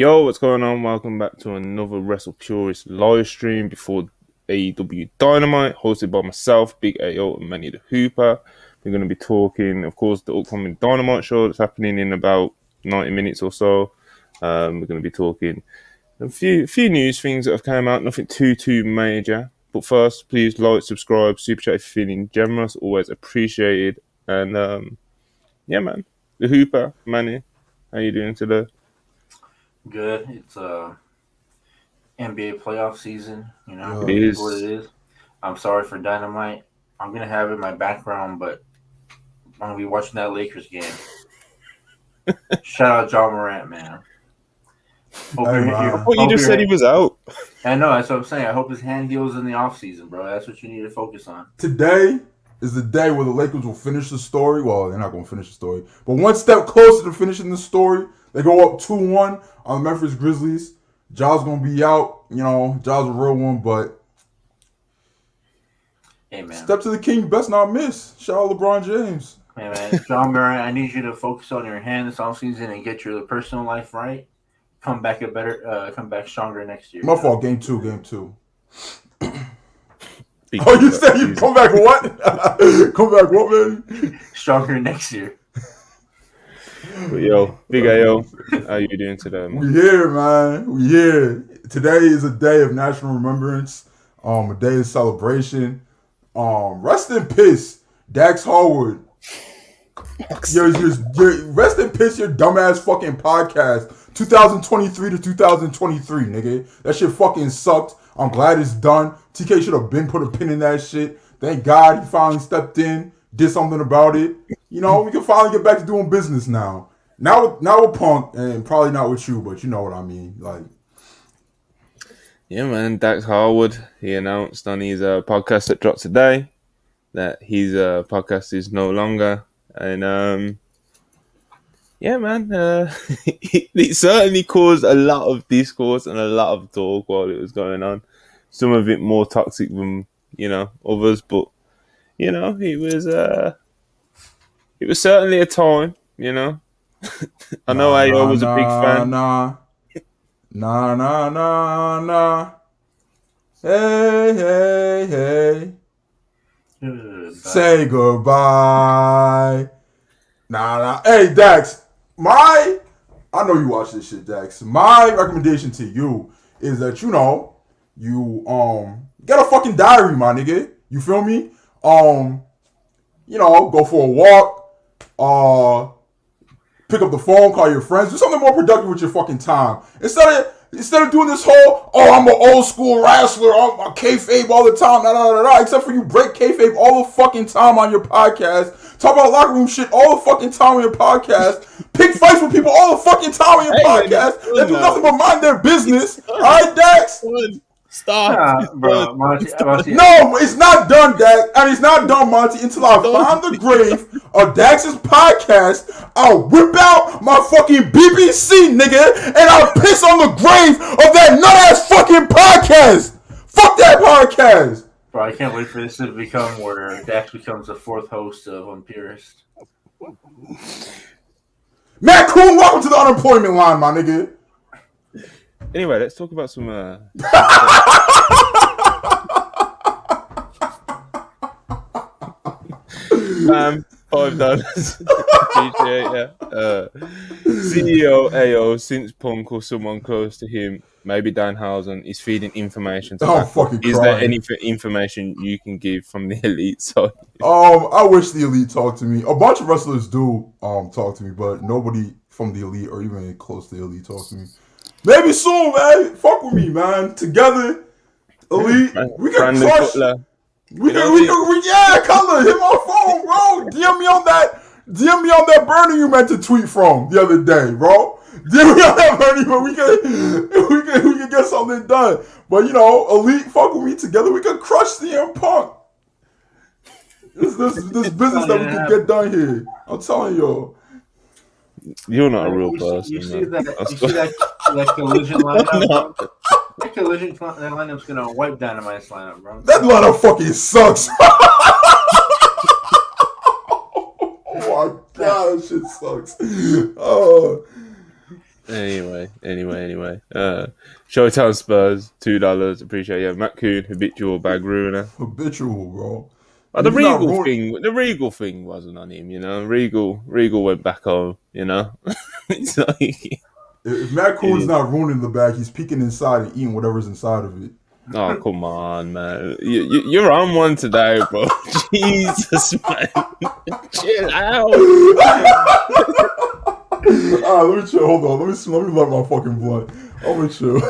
Yo, what's going on? Welcome back to another Wrestle Purist live stream before AEW Dynamite, hosted by myself, Big AO, and Manny the Hooper. We're going to be talking, of course, the upcoming Dynamite show that's happening in about 90 minutes or so. We're going to be talking a few news things that have come out, nothing too major. But first, please like, subscribe, super chat if you're feeling generous, always appreciated. And yeah, man, the Hooper, Manny, how you doing today? Good. It's NBA playoff season. You know, It it is is. what it is. I'm sorry for Dynamite. I'm gonna have it in my background, but I'm gonna be watching that Lakers game. Shout out John Morant, man. Hope Hey, you're man. here. I thought you just said he was out. I know. That's what I'm saying. I hope his hand heals in the offseason, bro. That's what you need to focus on. Today is the day where the Lakers will finish the story. Well, they're not going to finish the story, but one step closer to finishing the story. They go up 2-1 on the Memphis Grizzlies. Ja's going to be out. You know, Ja's a real one, but Hey, man. step to the king, you best not miss. Shout out LeBron James. Hey, man. John Morant, I need you to focus on your hand this offseason and get your personal life right. Come back stronger next year. My fault, game two. Big Oh, you Hooper. said you come back what? Come back what, man? Stronger next year. But yo, Big AO, how you doing today, man? We here, man. We here. Today is a day of national remembrance. A day of celebration. Rest in peace, Dax Harwood. Your rest in peace, your dumbass fucking podcast. 2023 to 2023, nigga. That shit fucking sucked. I'm glad it's done. TK should have been put a pin in that shit. Thank God he finally stepped in, did something about it. You know, we can finally get back to doing business now. Not with Punk, and probably not with you, but you know what I mean. Like, Yeah, man, Dax Harwood, he announced on his podcast that dropped today that his podcast is no longer. And yeah, man, it certainly caused a lot of discourse and a lot of talk while it was going on. Some of it more toxic than, others, but, it was certainly a time, I know AO was a big fan. Nah. Hey. Say goodbye. Nah. Hey, Dax. I know you watch this shit, Dax. My recommendation to you is that, you get a fucking diary, my nigga. You feel me? Go for a walk. Pick up the phone, call your friends, do something more productive with your fucking time. Instead of doing this whole, I'm an old school wrestler, I'm kayfabe all the time, except for you break kayfabe all the fucking time on your podcast. Talk about locker room shit all the fucking time on your podcast. Pick fights with people all the fucking time on your podcast. They do nothing but mind their business. Alright, Dax? Stop. Bro, Monty. No, it's not done, Dax. And it's not done, Monty, until I find the grave of Dax's podcast. I'll whip out my fucking BBC, nigga, and I'll piss on the grave of that nut-ass fucking podcast. Fuck that podcast. Bro, I can't wait for this to become where Dax becomes the fourth host of Unpurist. Matt Coon, welcome to the unemployment line, my nigga. Anyway, let's talk about some. $5. Appreciate ya. CEO AO, since Punk or someone close to him, maybe Danhausen, is feeding information to Oh, fucking Is there crying. any information you can give from the elite side? I wish the elite talked to me. A bunch of wrestlers do talk to me, but nobody from the elite or even close to the elite talks to me. Maybe soon, man. Fuck with me, man. Together, elite, we can Brandon crush. Cutler. Cutler, hit my phone, bro. DM me on that burner you meant to tweet from the other day, bro. DM me on that burner, but we can get something done. But elite, fuck with me. Together, we can crush CM Punk. This business that we can get done here. I'm telling y'all. You're not a real person. You see that collision lineup? Bro? That collision lineup's gonna wipe Dynamite's lineup, bro. That lineup fucking sucks. Oh my god, that shit sucks. Oh, Anyway. Showtime Spurs, $2. Appreciate it. Matt Coon, habitual bag ruiner. Habitual, bro. But And if you're not the Regal thing wasn't on him, you know. Regal went back home, you know. It's like, if Matt Coon's not ruining the bag, he's peeking inside and eating whatever's inside of it. oh come on, man! You're on one today, bro. Jesus, man, chill out. Alright, let me chill. Hold on. Let me light my fucking blunt. I'm gonna chill.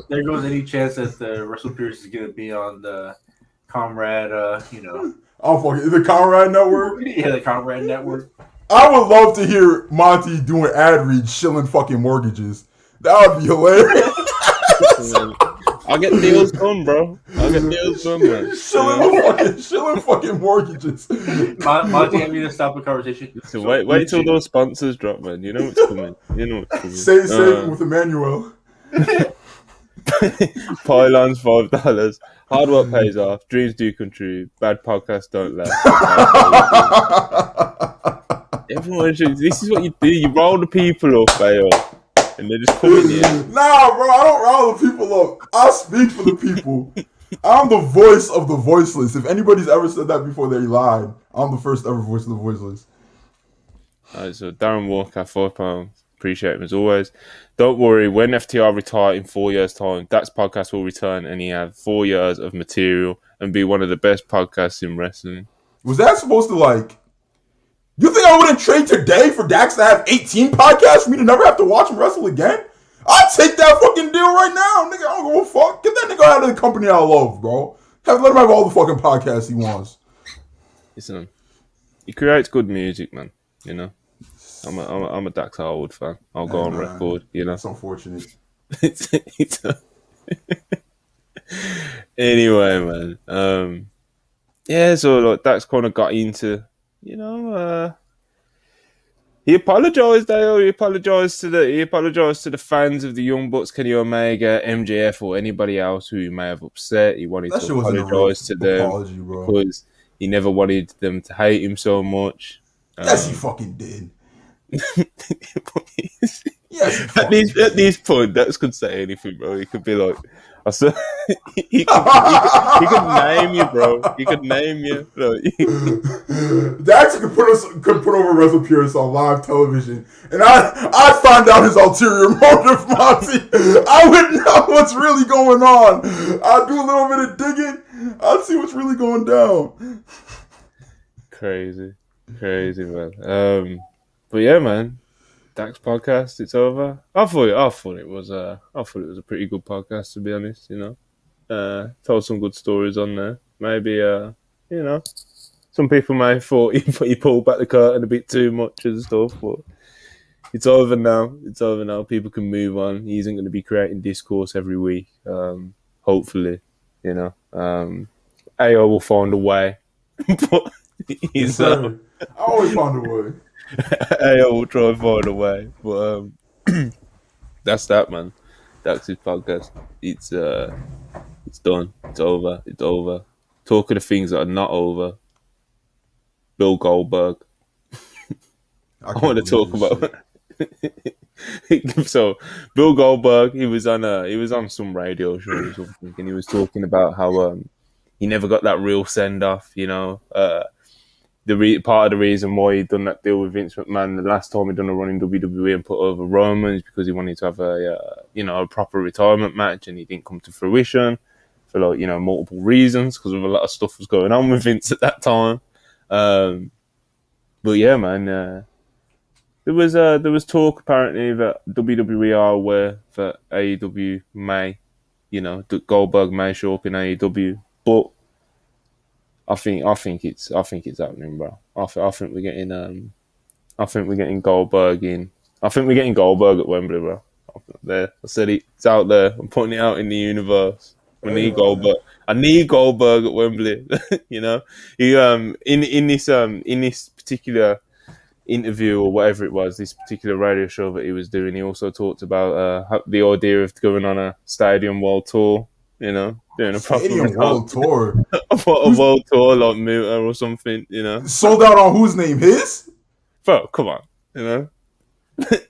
There goes any chance that the Russell Pierce is gonna be on the Comrade, I'm fucking the Conrad Network. Yeah, the Comrade Network. I would love to hear Monty doing ad reads, shilling fucking mortgages. That would be hilarious. I'll get deals done, bro. Man. Shilling fucking mortgages. Monty, I need to stop the conversation. So wait till those sponsors drop, man. You know what's coming. Save with Emmanuel. Pylons, $5. Hard work pays off. Dreams do come true. Bad podcasts don't last. Everyone should. This is what you do. You roll the people up, and they're just coming in. Nah, bro, I don't roll the people up. I speak for the people. I'm the voice of the voiceless. If anybody's ever said that before, they lied. I'm the first ever voice of the voiceless. Alright, so Darren Walker, £5. Appreciate him as always. Don't worry, when FTR retire in 4 years' time, Dax podcast will return and he have 4 years of material and be one of the best podcasts in wrestling. Was that supposed to you think I wouldn't trade today for Dax to have 18 podcasts for me to never have to watch him wrestle again? I'd take that fucking deal right now, nigga. I don't give a fuck. Get that nigga out of the company I love, bro. Let him have all the fucking podcasts he wants. Listen, he creates good music, man. You know, I'm a Dax Harwood fan. I'll go on record. You know, it's unfortunate. Anyway, man. Yeah. So Dax kind of got into, he apologized, though. He apologized to the fans of the Young Bucks, Kenny Omega, MJF, or anybody else who he may have upset. He wanted to apologize to them because he never wanted them to hate him so much. Yes, he fucking did. Yes, at this point, Dax could say anything, bro. He could be like, he could name you, bro. He could name you. Dax could put over Russell Pierce on live television, and I find out his ulterior motive, Monty. I would know what's really going on. I'd do a little bit of digging. I'd see what's really going down. Crazy, man. But yeah, man. Dax podcast, it's over. I thought it was a pretty good podcast, to be honest. Told some good stories on there. Maybe some people may have thought he pulled back the curtain a bit too much and stuff, but it's over now. People can move on. He isn't going to be creating discourse every week. Hopefully, AO will find a way. But he's I always find a way. I will try and find a way, but that's that, man. That's his podcast. It's done. It's over. Talking of things that are not over. Bill Goldberg. I want to talk about. So, Bill Goldberg, he was on some radio show or something, and he was talking about how he never got that real send off. Part of the reason why he done that deal with Vince McMahon the last time he done a run in WWE and put over Roman is because he wanted to have a proper retirement match, and he didn't come to fruition for multiple reasons because of a lot of stuff was going on with Vince at that time. But yeah, man, there was talk apparently that WWE are aware that AEW may, that Goldberg may show up in AEW, but I think it's happening, bro. I think we're getting Goldberg in. I think we're getting Goldberg at Wembley, bro. There, I said it. It's out there. I'm putting it out in the universe. We need Goldberg. I need Goldberg at Wembley. He in this particular interview or whatever it was, this particular radio show that he was doing, he also talked about the idea of going on a stadium world tour. Doing a proper world tour. A world tour like Muta or something, Sold out on whose name? His? Bro, come on,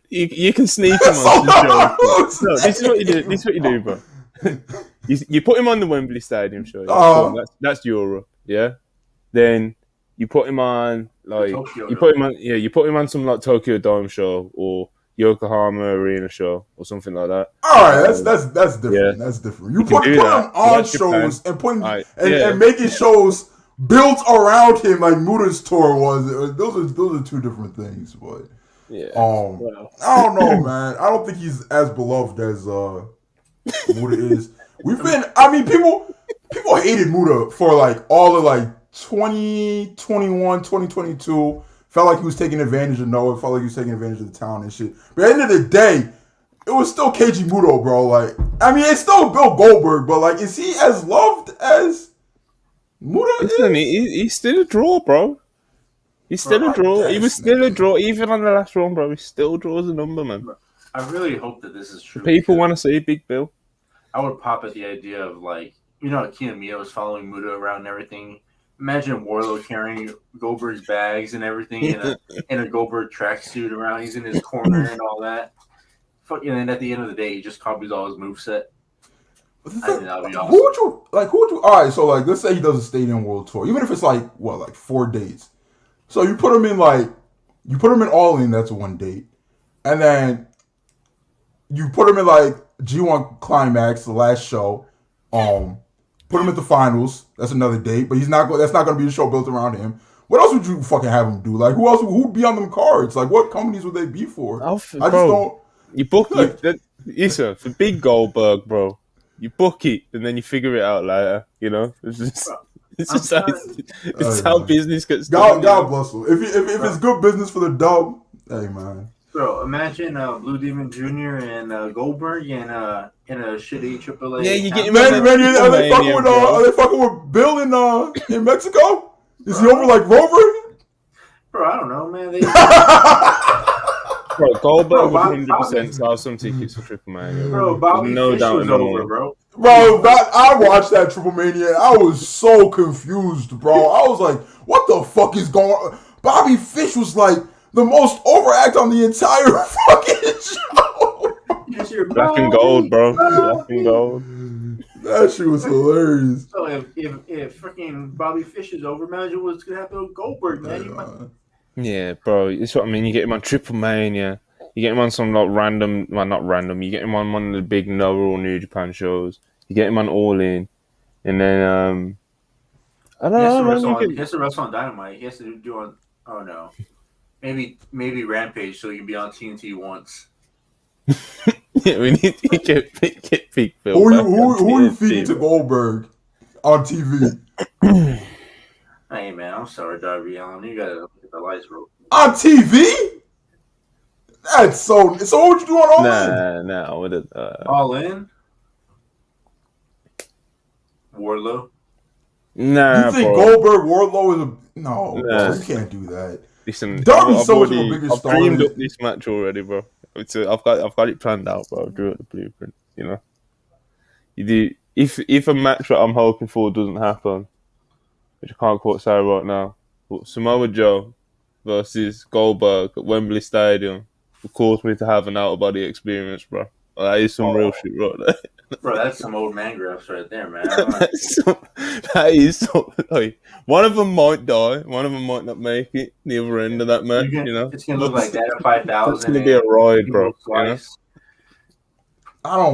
You can sneak him That's on a some lot shows. of No, this is what you do. names. This is what you do, bro. You put him on the Wembley Stadium show. Yeah? Uh-huh. Cool. That's Europe. Yeah. Then you put him on like Tokyo you Dome. put him on you put him on some like Tokyo Dome show or Yokohama Arena show or something like that. All right, that's different. Yeah. That's different. You You can putting do that. him on That's Japan. shows and putting Right. Yeah. and making shows built around him like Muda's tour was. Those are two different things. But Yeah. I don't know, man. I don't think he's as beloved as Muda is. People hated Muda for like all of like 2021, 2022. Felt like he was taking advantage of Noah. Felt like he was taking advantage of the talent and shit. But at the end of the day, it was still KG Muto, bro. Like, I mean, it's still Bill Goldberg, but like, is he as loved as Muto Listen, is? he's still a draw, bro. He's still Bro, a draw. He guess, was still a man. draw, even on the last run, bro. He still draws a number, man. I really hope that this is true. People because want to see Big Bill. I would pop at the idea of like, you know, Kiyomiya was following Muda around and everything. Imagine Warlow carrying Goldberg's bags and everything in a Goldberg tracksuit around. He's in his corner and all that. And then at the end of the day, he just copies all his moveset. I think that would be awesome. Who would you? All right, so like, let's say he does a stadium world tour, even if it's like 4 dates. So you put him in All In. That's one date, and then you put him in like G1 Climax, the last show. Put him at the finals. That's another date, but that's not going to be a show built around him. What else would you fucking have him do? Like, who'd be on them cards? Like, what companies would they be for? I just don't. You book it. Listen, for Big Goldberg, bro. You book it and then you figure it out later. You know, it's how business gets done. God bless him. If it's good business for the dub, hey man. Bro, imagine Blue Demon Jr. and Goldberg in a shitty AAA. Yeah, you get him. Man, are they fucking with Bill in Mexico? Is he over like Rover? Bro, I don't know, man. Bro, Goldberg would Bobby- 100% sell some tickets for Triple Mania. Bro, Bobby no Fish doubt was no over, more. bro. Bro, I watched that Triple Mania and I was so confused, bro. I was like, what the fuck is going on? Bobby Fish was like the most overact on the entire fucking show. Black and gold, bro. Black and gold. That shit was hilarious. So if freaking Bobby Fish is over, imagine what's gonna happen with Goldberg, man. Yeah, bro. That's what I mean. You get him on Triple Mania. You get him on some like random, well, not random. You get him on one of the big Noah or New Japan shows. You get him on All In, and then I don't know. He has to wrestle on Dynamite. He has to do on. Oh no, maybe Rampage, so he can be on TNT once. Yeah, we need to get Big Bill. Who are you feeding to Goldberg on TV? Hey man, I'm sorry, Darby Allin. You gotta look at the lights, bro. On TV? That's so. So what would you do on All In? Nah. With it, All In. Warlow. Nah, You think bro. Goldberg Wardlow is a no? Nah. Bro, you can't do that. Listen, Darby's so much of a bigger I've star dreamed than- up this match already, bro. I've got it planned out, bro. I drew up the blueprint. You know, you do. If a match that I'm hoping for doesn't happen, which I can't quite say right now, but Samoa Joe versus Goldberg at Wembley Stadium will cause me to have an out of body experience, bro. That is some real shit right there. Bro, that's some old man graphs right there, man. That is so, like, one of them might die, one of them might not make it. The other end of that match, you know, It's gonna look like that at 5,000. It's gonna be a ride, bro. You know? I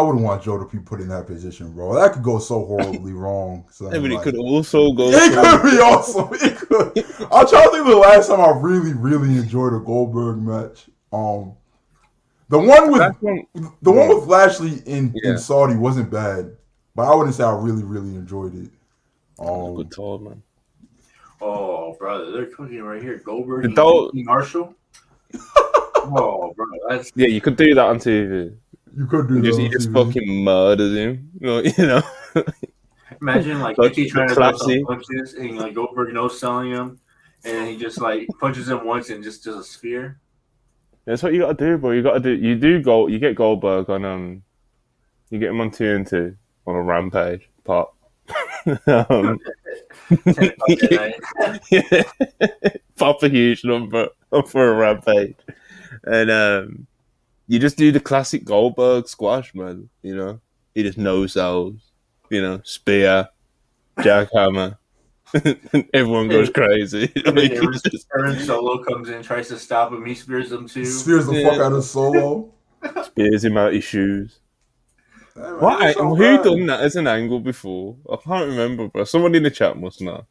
wouldn't want Joe to be put in that position, bro. That could go so horribly wrong. So Yeah, but it could also go. It could be awesome. It could. I'm trying to think of the last time I really, really enjoyed a Goldberg match. The one with Lashley in Saudi wasn't bad, but I wouldn't say I really, really enjoyed it. Good time, man. Oh, brother, they're cooking right here. Goldberg The and Marshall. Oh, bro, that's Yeah, you could do that on TV. You could do He just fucking murders him. You know. imagine like Like, Mickey trying to classy. throw some punches and like Goldberg no selling him, and he just like punches him once and just does a spear. That's what you gotta do, bro. You get Goldberg on you get him on TNT on a Rampage pop. proper huge number for a rampage. And you just do the classic Goldberg squash, man. You know, he just no sells. You know, spear, jackhammer. Everyone goes crazy. And then Like, Aaron Solo comes in, tries to stop him. He spears him too. Spears the fuck out of Solo. spears him out his shoes. Hey, man, What? that's so Who bad. done that as an angle before? I can't remember, bro. Someone in the chat must know.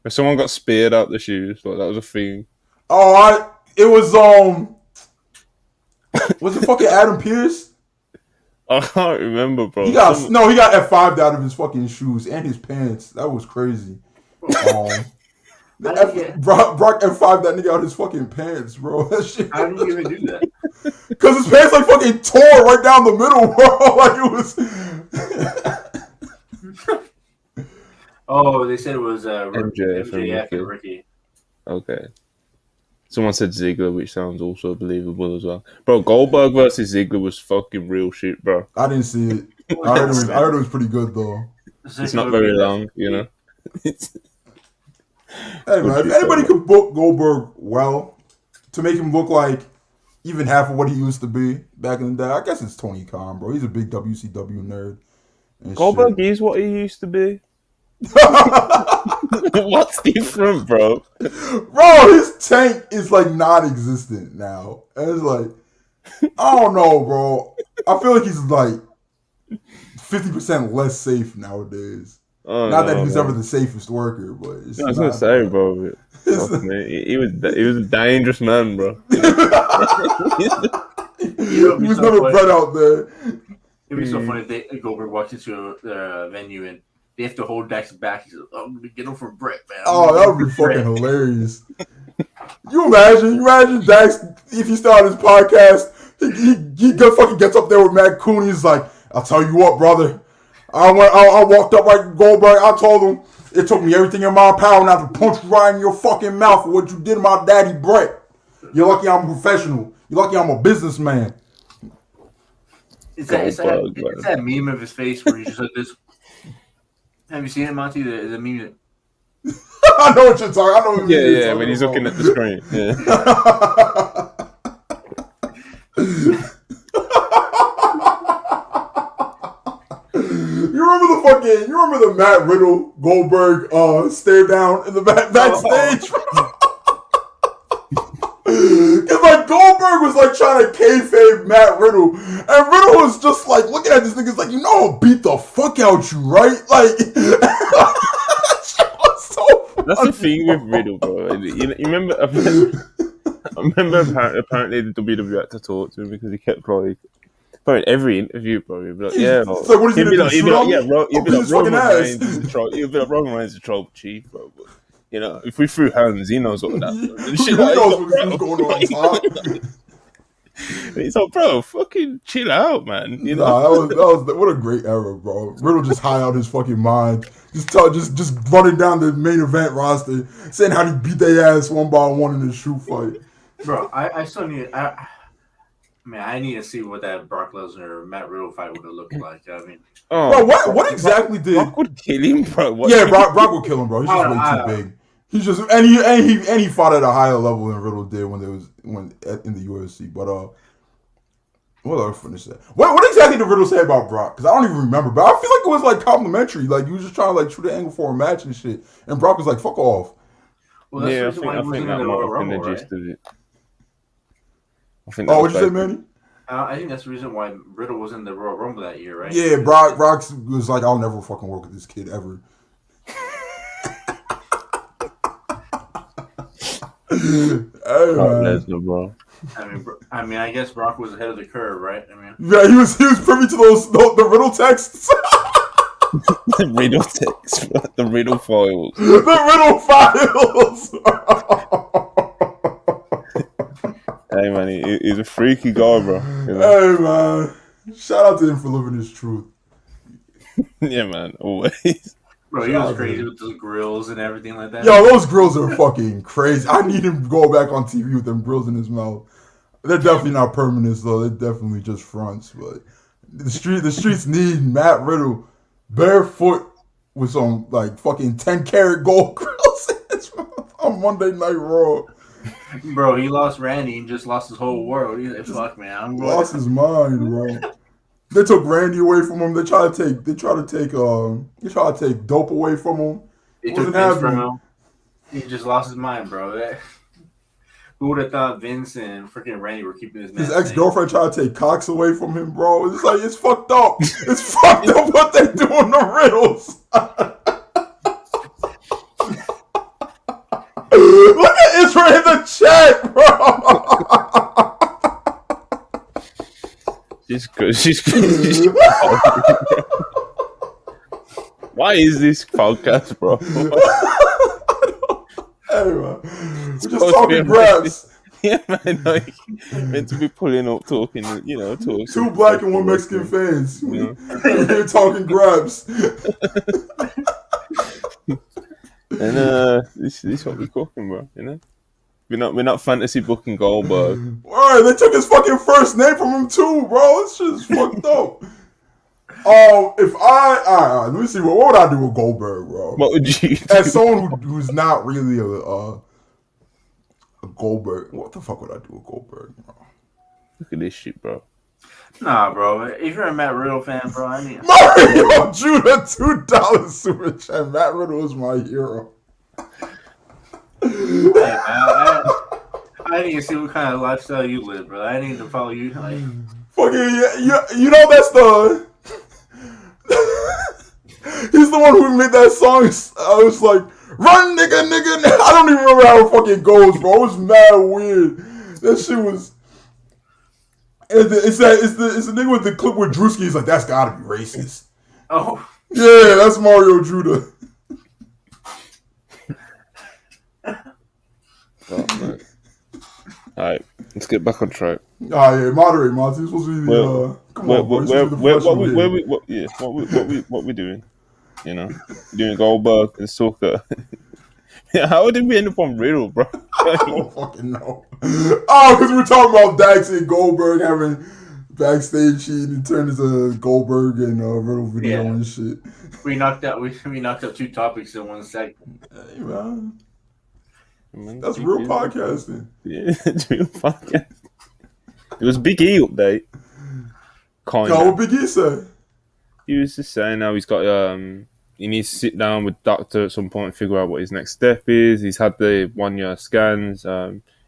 If someone got speared out the shoes, like that was a thing. Oh, it was was it fucking Adam Pearce? I can't remember, bro. He got F5'd out of his fucking shoes and his pants. That was crazy. Brock F5'd that nigga out his fucking pants, bro. That shit. How did you even do that? Because his pants like fucking tore right down the middle, bro. Like it was. Oh, they said it was MJF and Ricky. Okay. Someone said Ziggler, which sounds also believable as well. Bro, Goldberg versus Ziggler was fucking real shit, bro. I didn't see it. I heard it was pretty good though. It's not very long, you know. Hey man, if anybody could book Goldberg well to make him look like even half of what he used to be back in the day, I guess it's Tony Khan, bro. He's a big WCW nerd. Goldberg is what he used to be. What's different, bro? Bro, his tank is like non-existent now. And it's like, I don't know, bro. I feel like he's like 50% less safe nowadays. Not that he was ever the safest worker, but it's I was gonna say, bro. He was a dangerous man, bro. He was never bred out there. It'd be so funny if Goldberg walks into a venue and they have to hold Dax back. He says, "I'm gonna get him from Brett, man." That would be fucking hilarious. You imagine Dax if he started his podcast, he fucking gets up there with Matt Cooney. He's like, "I'll tell you what, brother. I walked up right to Goldberg. I told him it took me everything in my power not to punch you right in your fucking mouth for what you did to my daddy Brett. You're lucky I'm a professional. You're lucky I'm a businessman." It's that meme of his face where he's just like this. Have you seen it, Monty? The meme. I know what you're talking. I know what you're talking when he's about. looking at the screen. Yeah. You remember the Matt Riddle Goldberg stare down in the backstage? Cause like Goldberg was like trying to kayfabe Matt Riddle, and Riddle was just like looking at this nigga like, you know, I'll beat the fuck out you, right? Like, so that's the thing with Riddle, bro. You remember? I remember apparently the WWE had to talk to him because he kept like. Bro, in every interview, bro, you'd be like, yeah. It's like, what is he gonna do? You'd be like, yeah, bro. You'd be like, Roman ass. Roman Reigns is a troll chief, bro. But, you know, if we threw hands, he knows what that. He knows what's going on top. He's like, bro, fucking chill out, man. You know, that was what a great era, bro. Riddle just high out his fucking mind, just running down the main event roster, saying how he beat their ass one by one in the shoe fight. Bro, I still need. I need to see what that Brock Lesnar or Matt Riddle fight would have looked like. I mean, bro, what exactly did Brock would kill him, bro? Brock would kill him, bro. He's just way too big. He's just and he fought at a higher level than Riddle did when in the UFC. But what else finish that? What exactly did Riddle say about Brock? Because I don't even remember. But I feel like it was like complimentary. Like he was just trying to like shoot an angle for a match and shit. And Brock was like, "Fuck off." Well, that's the reason why he wasn't in the Royal Rumble, right? What'd you say, Manny? I think that's the reason why Riddle was in the Royal Rumble that year, right? Yeah, Brock was like, "I'll never fucking work with this kid ever." Hey, Lesnar, bro. I mean, I guess Brock was ahead of the curve, right? I mean, yeah, he was privy to the Riddle texts. The Riddle texts, the Riddle files. The Riddle files. Hey man, he's a freaky guy, bro. You know? Hey man, shout out to him for living his truth. Yeah, man, always. Bro, he was crazy with those grills and everything like that. Yo, those grills are fucking crazy. I need him to go back on TV with them grills in his mouth. They're definitely not permanents though. They're definitely just fronts. But the streets need Matt Riddle barefoot with some like fucking 10-karat gold grills in his mouth. on Monday Night Raw. Bro, he lost Randy and just lost his whole world. He's like, fuck, man. I'm going. Lost his mind, bro. They took Randy away from him. They try to take dope away from him. They took Vince from him. He just lost his mind, bro. Who would have thought Vince and freaking Randy were keeping his ex-girlfriend tried to take Cox away from him, bro. It's like, it's fucked up. It's fucked up what they do on the riddles. Look at Israel in the chat, bro. She's good. Why is this podcast, bro? Anyway, we're just talking grabs. Yeah, man. Like, meant to be pulling up, talking, talking. 2 black and 1 Mexican fans. We're here talking grabs. And this is what we're cooking, bro. We're not fantasy booking Goldberg. Alright, they took his fucking first name from him too, bro. This shit is fucked up. Let me see. What would I do with Goldberg, bro? What would you do? As someone who's not really a Goldberg, what the fuck would I do with Goldberg, bro? Look at this shit, bro. Nah, bro. If you're a Matt Riddle fan, bro, I need Mario Judah $2 super chat. Matt Riddle is my hero. Hey, man, I need to see what kind of lifestyle you live, bro. I need to follow you. Like, fucking, that's the. He's the one who made that song. I was like, run, nigga. I don't even remember how it fucking goes, bro. It was mad weird. That shit was. It's the nigga with the clip where Drewski is like, that's gotta be racist. Oh. Yeah, that's Mario Judah. Oh, man. Alright, let's get back on track. Yeah, moderate, Monty. It's supposed to be the. Come on, boy. What we doing? Doing Goldberg and Sooker. How did we end up on Riddle, bro? I don't fucking know. Oh, because we're talking about Dax and Goldberg having backstage shit and turned into Goldberg and Riddle video and shit. We knocked out 2 topics in 1 second. Hey, man. That's real podcasting. Yeah, it's real podcasting. It was Big E update. What Big E said? He was just saying how he's got he needs to sit down with doctor at some point and figure out what his next step is. He's had the 1-year scans.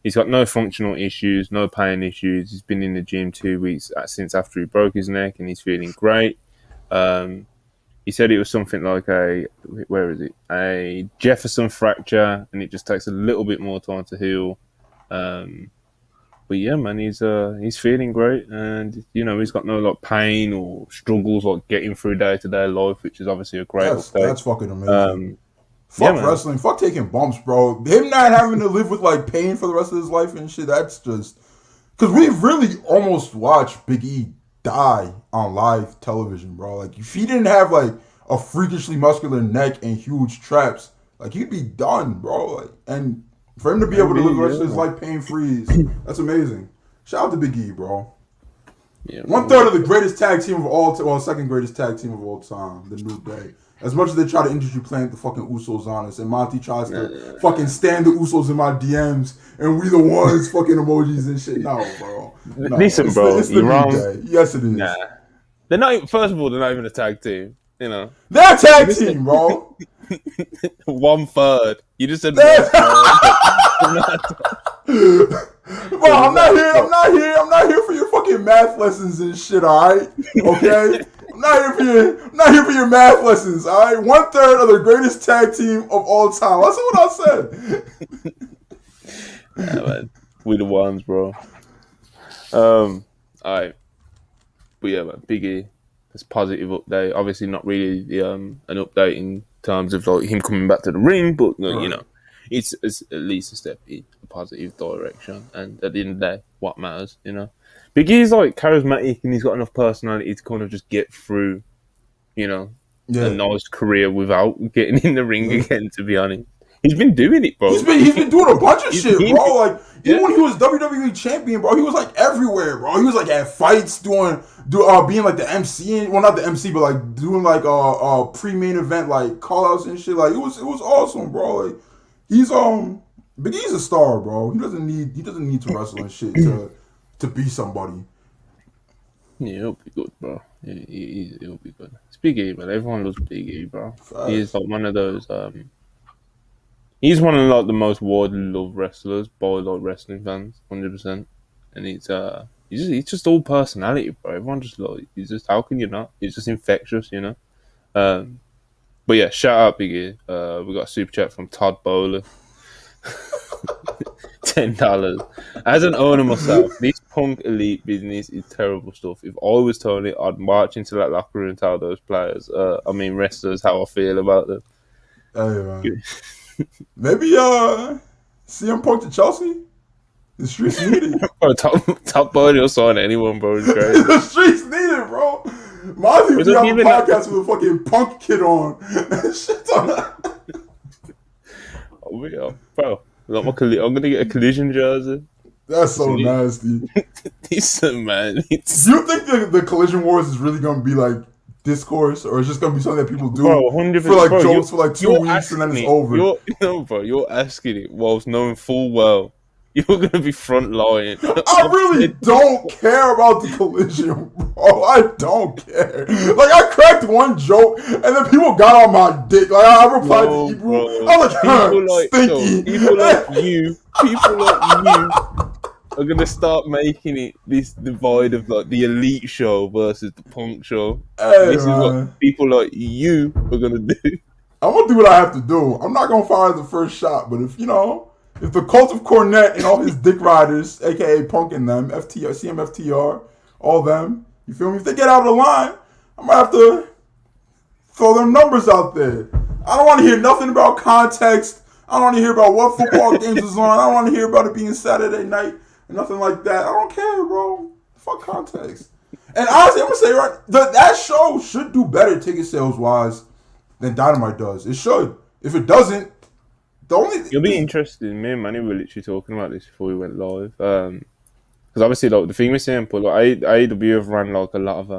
He's got no functional issues, no pain issues. He's been in the gym 2 weeks since after he broke his neck, and he's feeling great. He said it was something like a Jefferson fracture, and it just takes a little bit more time to heal. But yeah, man, he's feeling great, and he's got no pain or struggles getting through day-to-day life, which is obviously a great update. That's fucking amazing. Fuck wrestling, fuck taking bumps, bro. Him not having to live with pain for the rest of his life and shit. That's just because we really almost watched Big E die on live television, bro. If he didn't have a freakishly muscular neck and huge traps, he'd be done, bro. And for him to be able to live the rest of his life pain-free, that's amazing. Shout out to Big E, bro. Yeah, 1/3 of the greatest tag team of all time, second greatest tag team of all time, the New Day. As much as they try to industry plant the fucking Usos on us, and Monty tries to fucking stand the Usos in my DMs, and we the ones fucking emojis and shit. No, bro. No, listen, bro. It's the New Day. Yes, it is. Nah. They're not. First of all, they're not even a tag team. They're a tag team, bro. 1/3. You just said 1/3. Bro, I'm not here for your fucking math lessons and shit, alright? Okay? I'm not here for your math lessons, alright? 1/3 of the greatest tag team of all time. That's what I said. Yeah, man. We the ones, bro. Alright. But yeah, man, Big E. It's positive update. Obviously not really an update in terms of him coming back to the ring, but it's at least a step in a positive direction. And at the end of the day, what matters, Big E's charismatic, and he's got enough personality to kind of just get through, a nice career without getting in the ring again. To be honest, he's been doing it, bro. He's been doing a bunch of shit, bro. Even when he was WWE champion, bro, he was everywhere, bro. He was at fights, being the MC, well, not the MC, but doing pre-main event call outs and shit. It was awesome, bro. He's Big E's a star, bro. He doesn't need to wrestle and shit to be somebody. Yeah, he'll be good, bro. He'll be good. It's Big E, man. Everyone loves Big E, bro. He's Facts. like one of those. He's one of like the most widely loved wrestlers by like wrestling fans, 100%. And he's just all personality, bro. Everyone just like he's just how can you not? He's just infectious, you know. Um, but yeah, shout out Big E. We got a super chat from Todd Bowler. $10. As an owner myself, this Punk Elite business is terrible stuff. If I was Tony, I'd march into that locker room and tell those players, wrestlers, how I feel about them. Hey man. Maybe CM Punk to Chelsea. The streets need it. Bro, top body will sign anyone, bro. It's great. The streets need it, bro. Monty would be on the podcast with a fucking Punk kid on. Shit on that. Oh, yeah, bro. I'm gonna get a collision jersey. That's so nasty. Decent, man. Do you think the Collision Wars is really gonna be like discourse, or it's just gonna be something that people do bro, 100%, for like bro, jokes for like 2 weeks and then it's over? You're asking it whilst knowing full well you're gonna be front line. I really don't care about the Collision, bro. I don't care. Like I cracked one joke and then people got on my dick. Like I replied to Ebro. I was like, stinky. People like you are gonna start making it this divide of like the elite show versus the Punk show. Hey, this man. is what people like you are gonna do. I'm gonna do what I have to do. I'm not gonna fire the first shot, but if the cult of Cornette and all his dick riders, aka Punk and them, FTR, CMFTR, all them, you feel me? If they get out of the line, I'm gonna have to throw them numbers out there. I don't want to hear nothing about context. I don't want to hear about what football games is on. I don't want to hear about it being Saturday night and nothing like that. I don't care, bro. Fuck context. And honestly, I'm gonna say that show should do better ticket sales wise than Dynamite does. It should. If it doesn't, it'll be interesting. Me and Manny were literally talking about this before we went live. Because obviously, like the thing with St. Paul, like AEW have ran like a lot of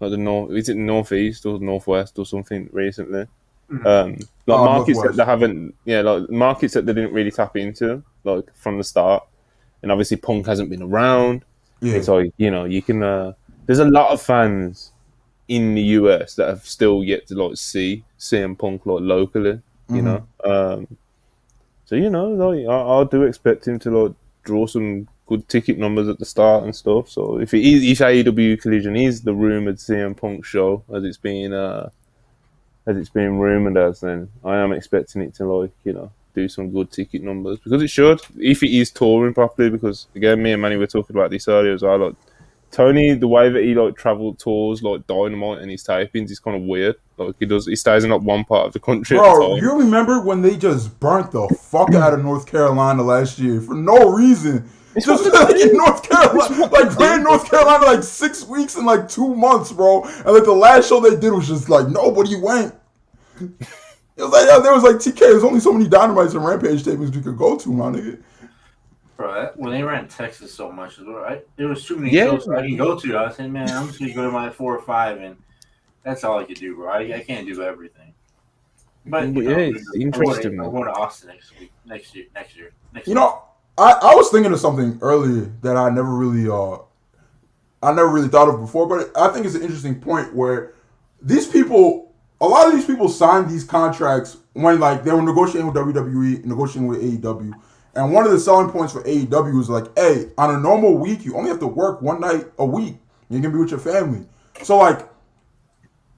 like the northeast or northwest or something recently. Like markets that they haven't, like markets that they didn't really tap into, like from the start. And obviously, Punk hasn't been around. Yeah. It's like you can. There's a lot of fans in the US that have still yet to like see CM Punk like locally. You know, so like, I do expect him to like draw some good ticket numbers at the start and stuff. So if AEW Collision is the rumored CM Punk show as it's being rumored as, then I am expecting it to like do some good ticket numbers because it should if it is touring properly. Because again, me and Manny were talking about this earlier as well. Like Tony, the way that he like travel tours like Dynamite and his tapings is kind of weird. Like he stays in like one part of the country. Bro, you remember when they just burnt the fuck out of North Carolina last year for no reason? Just like in North Carolina, like we're in North Carolina like 6 weeks and like 2 months, bro. And like the last show they did was just like nobody went. It was like there was like TK. There's only so many Dynamites and Rampage tapings we could go to, my nigga. Bro, when they ran Texas so much, there was too many shows I can go to. I was saying, man, I'm just gonna go to my 4 or 5, and that's all I could do, bro. I can't do everything. But it's interesting. I'm going to Austin next year. I was thinking of something earlier that I never really thought of before, but I think it's an interesting point where a lot of these people signed these contracts when like they were negotiating with WWE, negotiating with AEW. And one of the selling points for AEW is like, hey, on a normal week, you only have to work one night a week. You can be with your family. So like,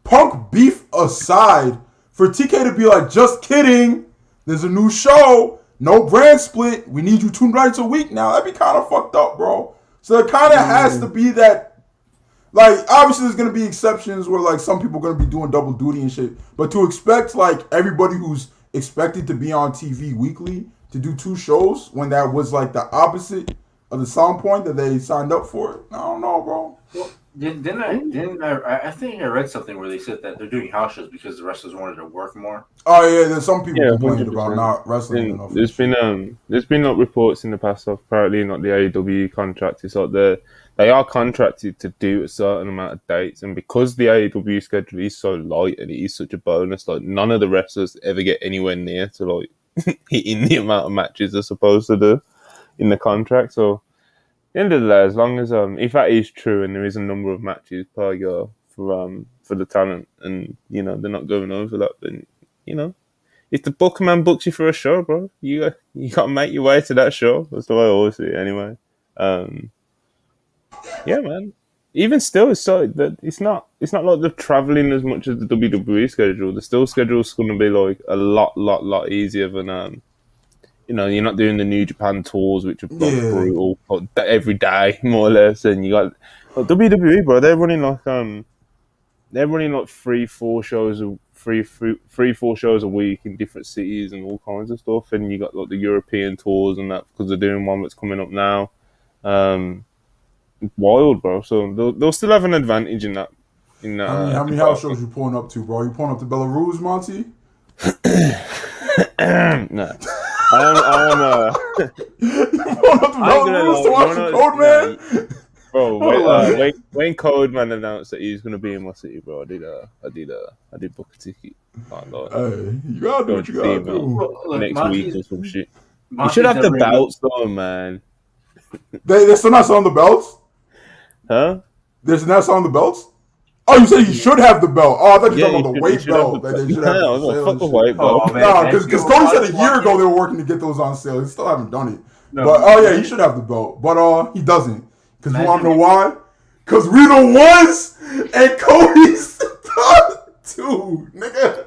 Punk beef aside, for TK to be like, just kidding, there's a new show, no brand split, we need you 2 nights a week now, that'd be kind of fucked up, bro. So it kind of has to be that, like, obviously there's going to be exceptions where, like, some people are going to be doing double duty and shit, but to expect, like, everybody who's expected to be on TV weekly to do 2 shows when that was, like, the opposite of the selling point that they signed up for, I don't know, bro. Well, I think I read something where they said that they're doing house shows because the wrestlers wanted to work more. Oh yeah, there's some people complaining about not wrestling enough. There's been like reports in the past of apparently not the AEW contract. It's like they are contracted to do a certain amount of dates, and because the AEW schedule is so light and it is such a bonus, like none of the wrestlers ever get anywhere near to like hitting the amount of matches they're supposed to do in the contract. So at the end of the day, as long as if that is true and there is a number of matches per year for the talent, and they're not going over that, then if the booker man books you for a show, bro, you got to make your way to that show. That's the way I always see it, anyway. Yeah, man. Even still, it's not like they're traveling as much as the WWE schedule. The still schedule's going to be like a lot easier than you're not doing the New Japan tours, which are brutal every day, more or less. And you got WWE, bro. They're running like 3-4 shows a week in different cities and all kinds of stuff. And you got like the European tours and that, because they're doing one that's coming up now. Wild, bro. So they'll still have an advantage in that. How many house shows you pulling up to, bro? You pulling up to Belarus, Monty? No. I am You pulling up to Belarus to watch the Code Man? Bro, when Code Man announced that he's gonna be in my city, bro, I did book a ticket. Hey, you gotta do what you gotta do. Next week or some shit. You should have the belts though, man. They're still not selling the belts? Huh? They're not selling the belts? Oh, you said he should have the belt. Oh, I thought you were talking about the weight belt. They should have fuck the weight belt. Nah, because Cody said a year ago they were working to get those on sale. They still haven't done it. No, but he should have the belt. But he doesn't. Because you want to know why? Because we the ones and Cody's too, nigga.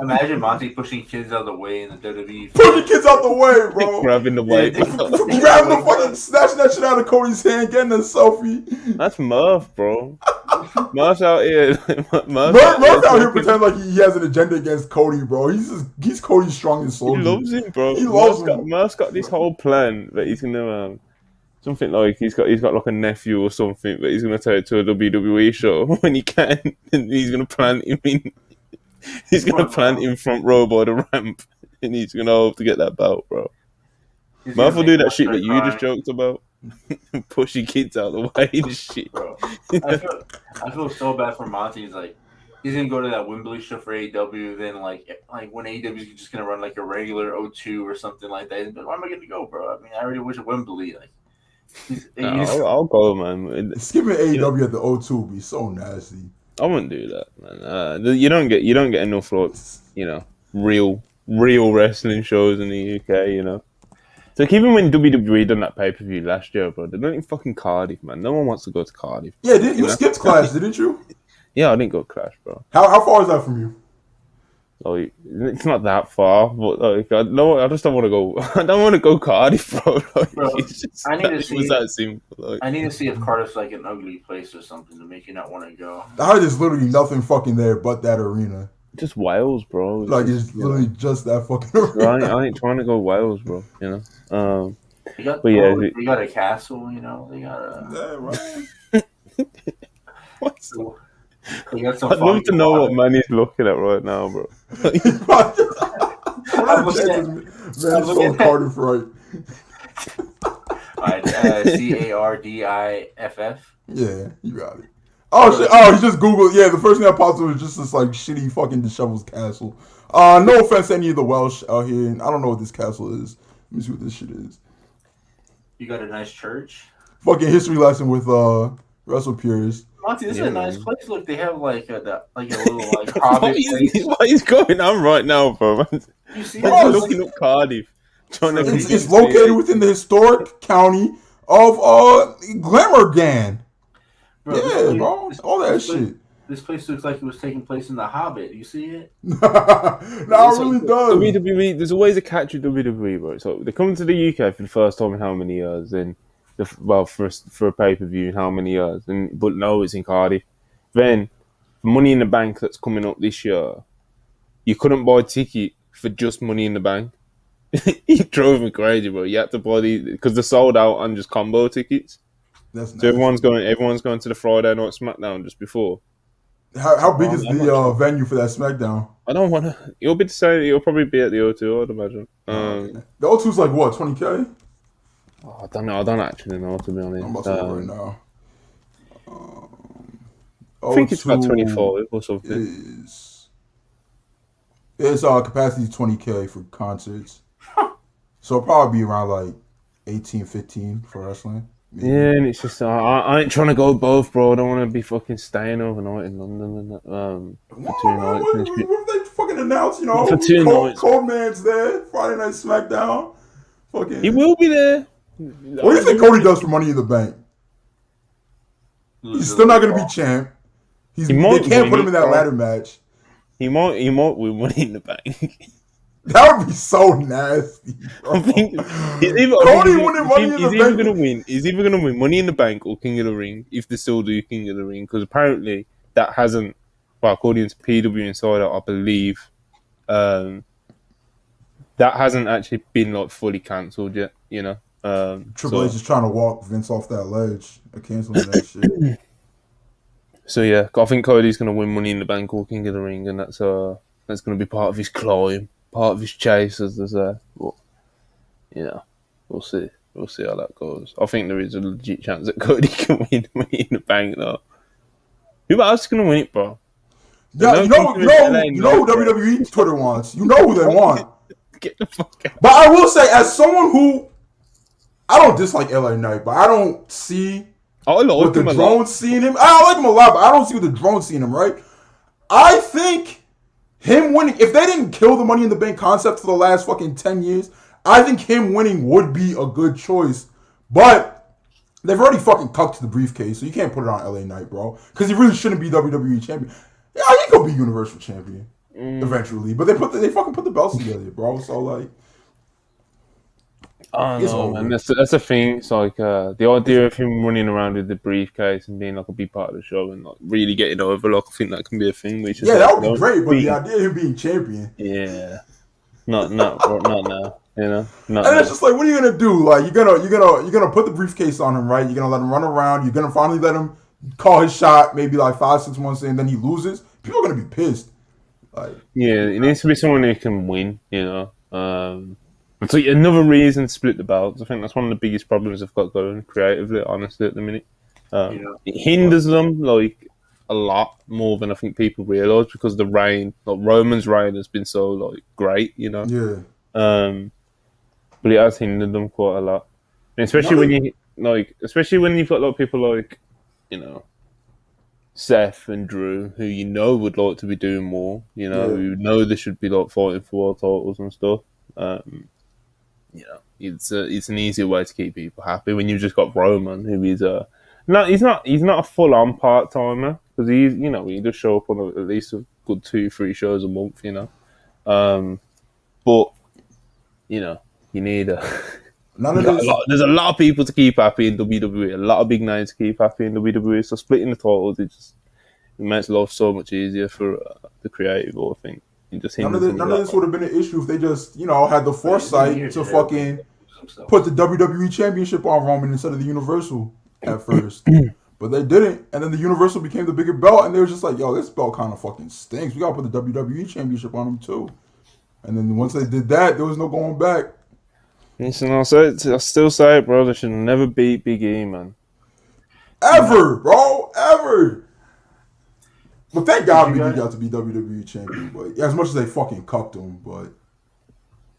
Imagine Monty pushing kids out of the way in the WWE. Pushing kids out the way, bro. Grabbing the weight. Grabbing the fucking, snatching that shit out of Cody's hand, getting a selfie. That's Murph, bro. Murph's out here. Murph out here pretending like he has an agenda against Cody, bro. He's Cody's strongest soldier. He loves him, bro. He loves him. Murph's got this whole plan that he's gonna something like he's got like a nephew or something, but he's gonna take to a WWE show when he can, and he's gonna plant him in. He's gonna plant him front row by the ramp, and he's gonna hope to get that belt, bro. Murph will do that shit that you just joked about, pushing kids out of the way and shit. Bro, I feel so bad for Monty. He's gonna go to that Wembley show for AEW, then like when AEW is just gonna run like a regular O2 or something like that. Why am I gonna go, bro? I mean, I already wish at Wembley. I'll go, man. Skipping AEW at the O2 would be so nasty. I wouldn't do that, man. You don't get enough like real wrestling shows in the UK, So like, even when WWE done that pay-per-view last year, bro, they done it in fucking Cardiff, man. No one wants to go to Cardiff. Yeah, you skipped Clash, didn't you? Yeah, I didn't go to Clash, bro. How far is that from you? Like, it's not that far, but like, I just don't want to go. I don't want to go Cardiff, bro. Like, bro, I need to see. Was that simple? Like, I need to see if Cardiff's like an ugly place or something to make you not want to go. There's literally nothing fucking there but that arena. Just Wales, bro. It's literally just that fucking arena. I ain't trying to go Wales, bro. You got a castle, They got a. Yeah, right. What's I'd love to know what Manny's looking at right now, bro. Man's going Cardiff right. Alright, CARDIFF. Yeah, you got it. Oh shit! Oh, he just Googled. Yeah, the first thing that popped up was just this like shitty fucking disheveled castle. No offense to any of the Welsh out here. I don't know what this castle is. Let me see what this shit is. You got a nice church. Fucking history lesson with Wrestle Purists. Monty, this is a nice place. Look, they have like a little like hobbit place. What is going on right now, bro? You see, looking up Cardiff. It's located within the historic county of Glamorgan. Bro, yeah, bro, all that shit. This place looks like it was taking place in The Hobbit. You see it? No, it really does. WWE, there's always a catch with WWE, bro. So they come to the UK for the first time in how many years? And for a pay-per-view in how many years? But no, it's in Cardiff. Then, for Money in the Bank that's coming up this year, you couldn't buy a ticket for just Money in the Bank. It drove me crazy, bro. You had to buy these because they're sold out on just combo tickets. That's nice. So everyone's going to the Friday Night SmackDown just before. How big is the venue for that SmackDown? I don't want to. It'll be the same. It'll probably be at the O2, I'd imagine. The O2's like what, 20K? Oh, I don't know. I don't actually know, to be honest. I'm about to look right now. I think it's about 25 or something. It's capacity 20K for concerts. So it'll probably be around like 18, 15 for wrestling. Maybe. Yeah, and it's just I ain't trying to go both, bro. I don't want to be fucking staying overnight in London and for 2 nights and shit. What if they fucking announce, Not for 2 nights. Cold Man's there, Friday Night SmackDown? Fucking. He will be there. What do you think Cody does for Money in the Bank? He's still not going to be champ. They can't put him in that ladder match. He might win Money in the Bank. That would be so nasty. Bro. I think Cody winning Money in the Bank. He's either gonna win Money in the Bank or King of the Ring if they still do King of the Ring, because apparently that hasn't, well, according to PW Insider, I believe, that hasn't actually been like fully cancelled yet. You know, Triple H is trying to walk Vince off that ledge or canceling that shit. So yeah, I think Cody's gonna win Money in the Bank or King of the Ring, and that's gonna be part of his climb. Part of his chase, as they say. But, you know, we'll see. We'll see how that goes. I think there is a legit chance that Cody can win Money in the Bank, though. Who else is going to win it, bro? Yeah, you know who WWE Twitter wants. You know who they want. Get the fuck out. But I will say, as someone who, I don't dislike LA Knight, but I don't see what the drone's seeing him. I like him a lot, but I don't see what the drone's seeing him, right? I think him winning, if they didn't kill the Money in the Bank concept for the last fucking 10 years, I think him winning would be a good choice. But they've already fucking cucked the briefcase, so you can't put it on LA Knight, bro. Because he really shouldn't be WWE champion. Yeah, he could be Universal champion eventually. But they fucking put the belts together, bro. So, like, I don't know, man. That's the thing. It's like the idea of him running around with the briefcase and being like a big part of the show and like really getting over. Like, I think that can be a thing. Which is, that would be great. But the idea of him being champion, not now. You know, and it's just like, what are you gonna do? Like, you're gonna put the briefcase on him, right? You're gonna let him run around. You're gonna finally let him call his shot, maybe like 5-6 months in, then he loses. People are gonna be pissed. Like, it needs to be someone who can win. You know. So another reason to split the belts. I think that's one of the biggest problems they've got going creatively, honestly, at the minute. It hinders them like a lot more than I think people realise, because the reign, like Roman's reign, has been so like great, you know. Yeah. But it has hindered them quite a lot, and especially when you've got like people like, you know, Seth and Drew, who you know would like to be doing more, you know, who know they should be like fighting for world titles and stuff. You know, it's an easier way to keep people happy when you've just got Roman, who is he's not a full on part timer, because he does show up on at least a good 2-3 shows a month, you know. But you know, you need there's a lot of people to keep happy in WWE, a lot of big names to keep happy in WWE. So splitting the titles, it makes life so much easier for the creative, I think. None of this would have been an issue if they just, had the foresight to fucking put the WWE Championship on Roman instead of the Universal at first. But they didn't, and then the Universal became the bigger belt, and they were just like, yo, this belt kind of fucking stinks. We gotta put the WWE Championship on him too. And then once they did that, there was no going back. Listen, I still say it, bro. They should never beat Big E, man. Ever, bro, ever. But thank God Big E got to be WWE champion. But as much as they fucking cucked him, but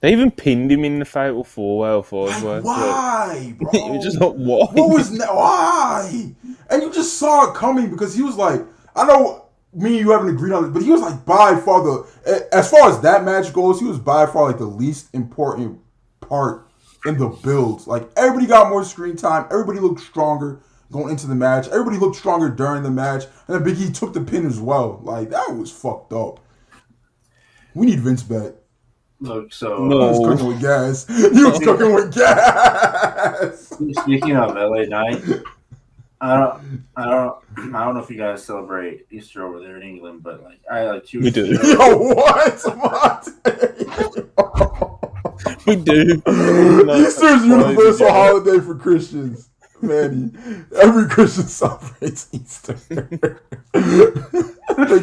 they even pinned him in the Fatal 4-way or 5-way. Why, bro? It was just like, why? What was why? And you just saw it coming, because he was like, I know me and you haven't agreed on it, but he was like by far as far as that match goes, he was by far like the least important part in the build. Like, everybody got more screen time, everybody looked stronger going into the match, everybody looked stronger during the match, and then Big E took the pin as well. Like, that was fucked up. We need Vince back. Look, so he was cooking with gas. He was cooking with gas. Speaking of LA Knight, I don't know if you guys celebrate Easter over there in England, but like I like 2 we weeks do. ago. Yo, what? We do. Easter's universal holiday for Christians. Manny, every Christian celebrates Easter. They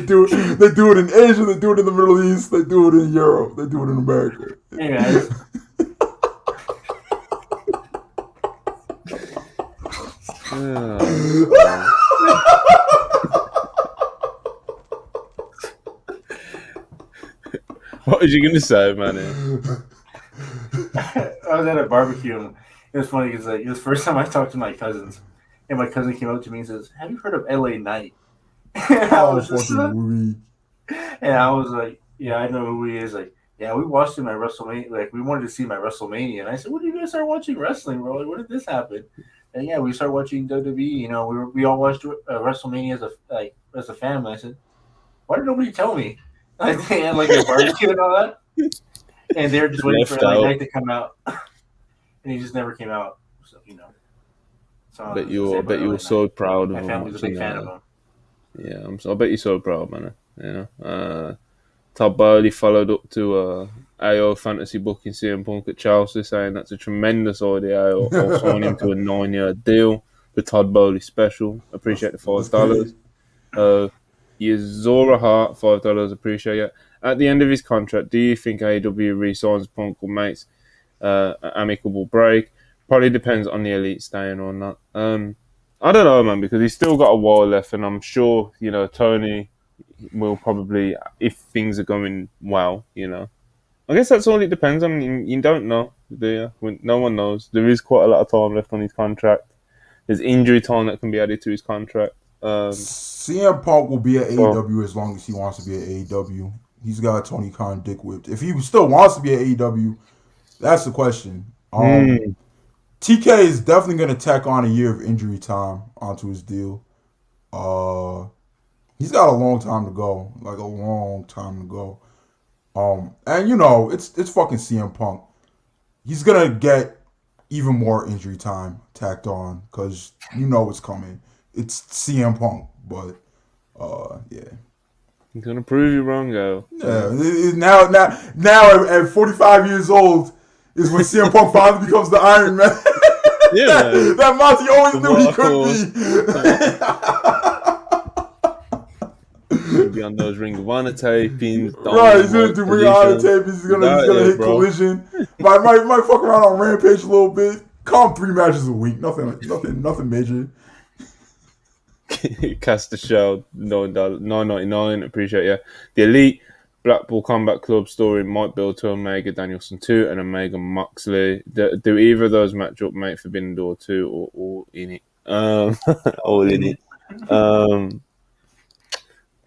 do it in Asia, they do it in the Middle East, they do it in Europe, they do it in America. Hey guys. What was you gonna say, man? I was at a barbecue. And it was funny because it was the first time I talked to my cousins, and my cousin came up to me and says, "Have you heard of LA Knight?" And I Oh, was just fucking and I was like, "Yeah, I know who he is." Like, yeah, we watched him at WrestleMania. Like, we wanted to see my WrestleMania, and I said, "When did you guys start watching wrestling, bro? Like, when did this happen?" And yeah, we started watching WWE. You know, we all watched WrestleMania as a family. I said, "Why did nobody tell me?" Like, they had like a barbecue and all that, and they were just waiting for Left LA out. Knight to come out, and he just never came out. So you know. So I bet you were so proud of my him family's a big watching fan of that. him. Yeah, I bet you're so proud, man. You know, Todd Burley followed up to AO fantasy booking CM Punk at Chelsea, saying that's a tremendous idea. I'll sign him to a 9-year deal. The Todd Burley special. Appreciate the Let's $5. Zora Hart, $5. Appreciate it. At the end of his contract, do you think AEW re-signs Punk or makes an amicable break? Probably depends on the Elite staying or not. I don't know, man, because he's still got a while left, and I'm sure Tony will probably, if things are going well, I guess that's all it depends on. You don't know, do you? No one knows. There is quite a lot of time left on his contract. There's injury time that can be added to his contract. CM Punk will be at So, AEW as long as he wants to be at AEW. He's got Tony Khan dick whipped. If he still wants to be at AEW, that's the question. TK is definitely going to tack on a year of injury time onto his deal. He's got a long time to go, like a long time to go. And it's fucking CM Punk. He's gonna get even more injury time tacked on because it's coming. It's CM Punk, but yeah. I'm gonna prove you wrong, girl. Yeah, now at 45 years old is when CM Punk finally becomes the Iron Man. Yeah, that Monty always knew he could be on those Ring of Honor tapings. Right, he's gonna do Ring of Honor tapings. He's gonna hit Collision. Might fuck around on Rampage a little bit. Call him 3 matches a week. Nothing major. Cast the show, $9.99. Appreciate you. The Elite Blackpool Combat Club story might build to Omega Danielson 2 and Omega Moxley. Do either of those match up, mate? Forbidden Door 2 or all in it? All in it.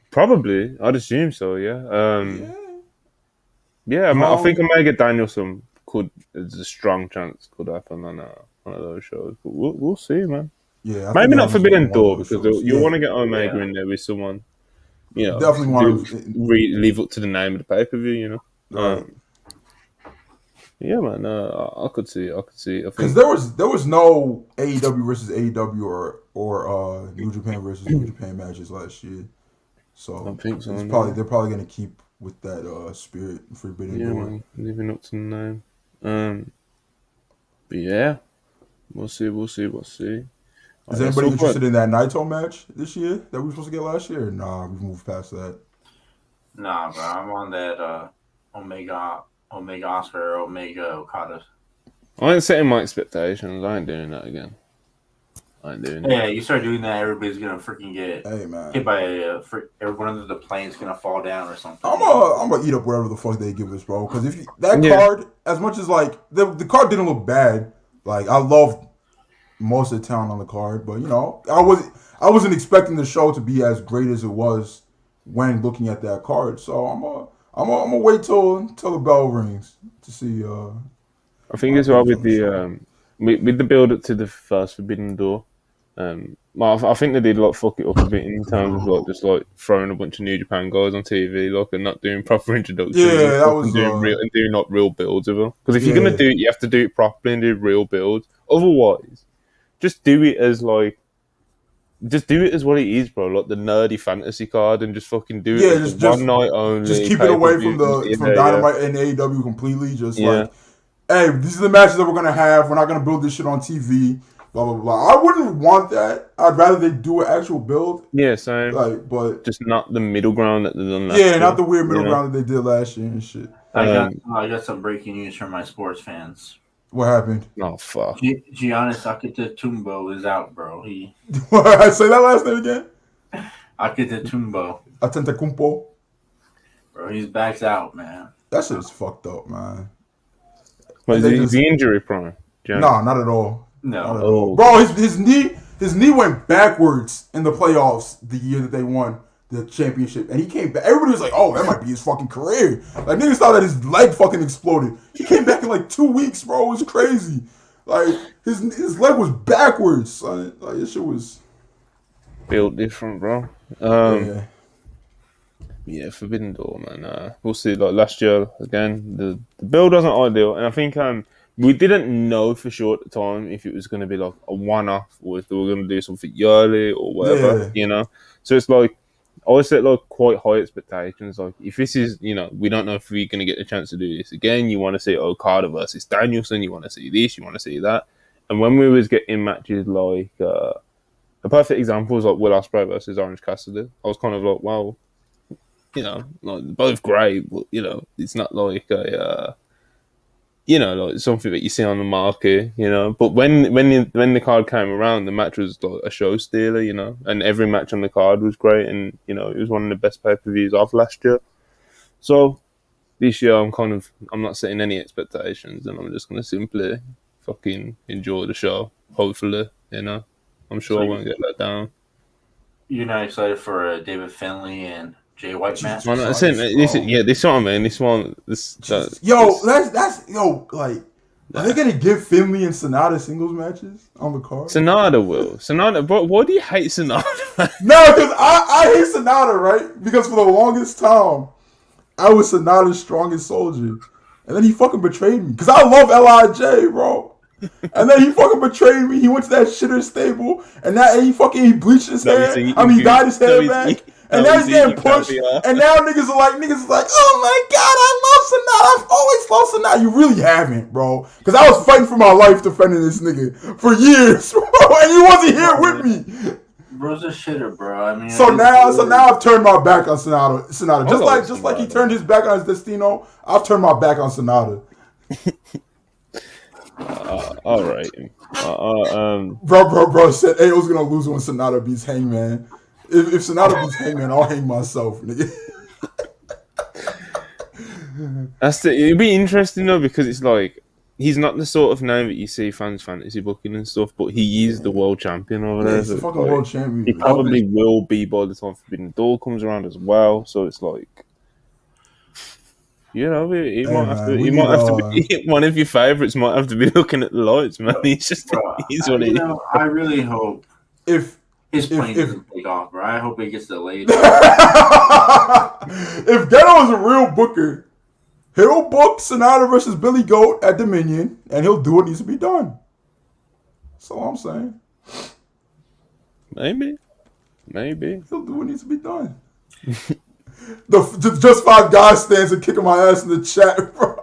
Probably, I'd assume so. Yeah. I think Omega Danielson there's a strong chance could happen on one of those shows. But we'll see, man. Yeah, maybe not Forbidden Door because you want to get Omega in there with someone. Definitely want to live up to the name of the pay per view. Yeah, man. I could see it. Because there was no AEW versus AEW or New Japan versus New Japan matches last year. So I don't think so. They're probably gonna keep with that spirit Forbidden Door. Man, living up to the name. But yeah, we'll see. Is anybody interested in that Naito match this year that we were supposed to get last year? Nah, we've moved past that. Nah, bro, I'm on that Omega Oscar or Omega Okada. I ain't setting my expectations. I ain't doing that again. Yeah, you start doing that, everybody's gonna freaking get hit by everyone under the plane's gonna fall down or something. I'm gonna eat up whatever the fuck they give us, bro. Because if card, as much as like the card didn't look bad, like I loved most of the talent on the card, but I wasn't expecting the show to be as great as it was when looking at that card. So I'm gonna wait till the bell rings to see. I think as well with the build up to the first Forbidden Door. I think they did fuck it up a bit in terms of just throwing a bunch of New Japan guys on TV, and not doing proper introductions. Yeah, that was doing not real builds of them. Because if you're gonna do it, you have to do it properly and do real builds. Otherwise, just do it as what it is, bro. Like the nerdy fantasy card, and just fucking do it as one night only. Just keep it away from Dynamite and AEW completely. Hey, these are the matches that we're gonna have. We're not gonna build this shit on TV. Blah blah blah. I wouldn't want that. I'd rather they do an actual build. Yeah, same. But just not the middle ground that they've done. Not the weird middle ground that they did last year and shit. I got some breaking news from my sports fans. What happened? Oh fuck. Giannis Antetokounmpo is out, bro. Say that last name again. Antetokounmpo. Antetokounmpo. Bro, he's backed out, man. That shit is fucked up, man. But And is they he just injury prone? nah, not at all. No. Not at Oh, all. Bro, his knee went backwards in the playoffs the year that they won the championship, and he came back. Everybody was like, "Oh, that might be his fucking career." Like niggas thought that his leg fucking exploded. He came back in like 2 weeks, bro. It was crazy. Like his leg was backwards, son. Like this shit was built different, bro. yeah. Yeah, Forbidden Door, man. We'll see. Like last year, again, the build wasn't ideal, and I think we didn't know for sure at the time if it was going to be like a one-off or if they were going to do something yearly or whatever, Yeah. you know. So it's like I always set like quite high expectations. Like if this is, you know, we don't know if we're going to get the chance to do this again. You want to see Okada versus Danielson. You want to see this. You want to see that. And when we was getting matches like a perfect example is like Will Ospreay versus Orange Cassidy. I was kind of like, wow. You know, like both great, but you know, it's not like a, you know, like something that you see on the market, you know. But when the card came around, the match was like a show stealer, you know, and every match on the card was great, and you know, it was one of the best pay-per-views of last year. So this year, I'm not setting any expectations, and I'm just gonna simply fucking enjoy the show. Hopefully, you know, I'm sure I won't get let down. You're not excited for David Finlay and Jay White match? Jesus. This one, man. This one, That's like. Are they gonna give Finley and Sonata singles matches on the card? Sonata will. Sonata, bro, why do you hate Sonata, man? No, because I hate Sonata, right? Because for the longest time, I was Sonata's strongest soldier. And then he fucking betrayed me. Because I love L.I.J., bro. And then he fucking betrayed me. He went to that shitter stable. And he bleached his hair. He dyed his hair back. And now he's getting pushed. And now niggas are like, oh my God, I love Sonata. I've always loved Sonata. You really haven't, bro. Because I was fighting for my life defending this nigga for years, bro. And he wasn't here with me. Bro's a shitter, bro. I mean, so now I've turned my back on Sonata. Just like he turned his back on his Destino, I've turned my back on Sonata. All right. Bro said AO's gonna lose when Sonata beats Hangman. If Sonata beats Hangman, I'll hang myself, nigga. It'd be interesting though because it's like he's not the sort of name that you see fans fantasy booking and stuff, but he is the world champion over there. He's the fucking world champion. He probably will be by the time Forbidden Door comes around as well. So it's like, you know, he might have to be one of your favorites. Might have to be looking at the lights, man. He's just he's what he is. I really hope if his plane doesn't take off, bro. I hope it gets delayed. If Ghetto is a real booker, he'll book Sonata versus Billy Goat at Dominion, and he'll do what needs to be done. That's all I'm saying. Maybe. He'll do what needs to be done. The Just Five Guys stands and kicking my ass in the chat, bro.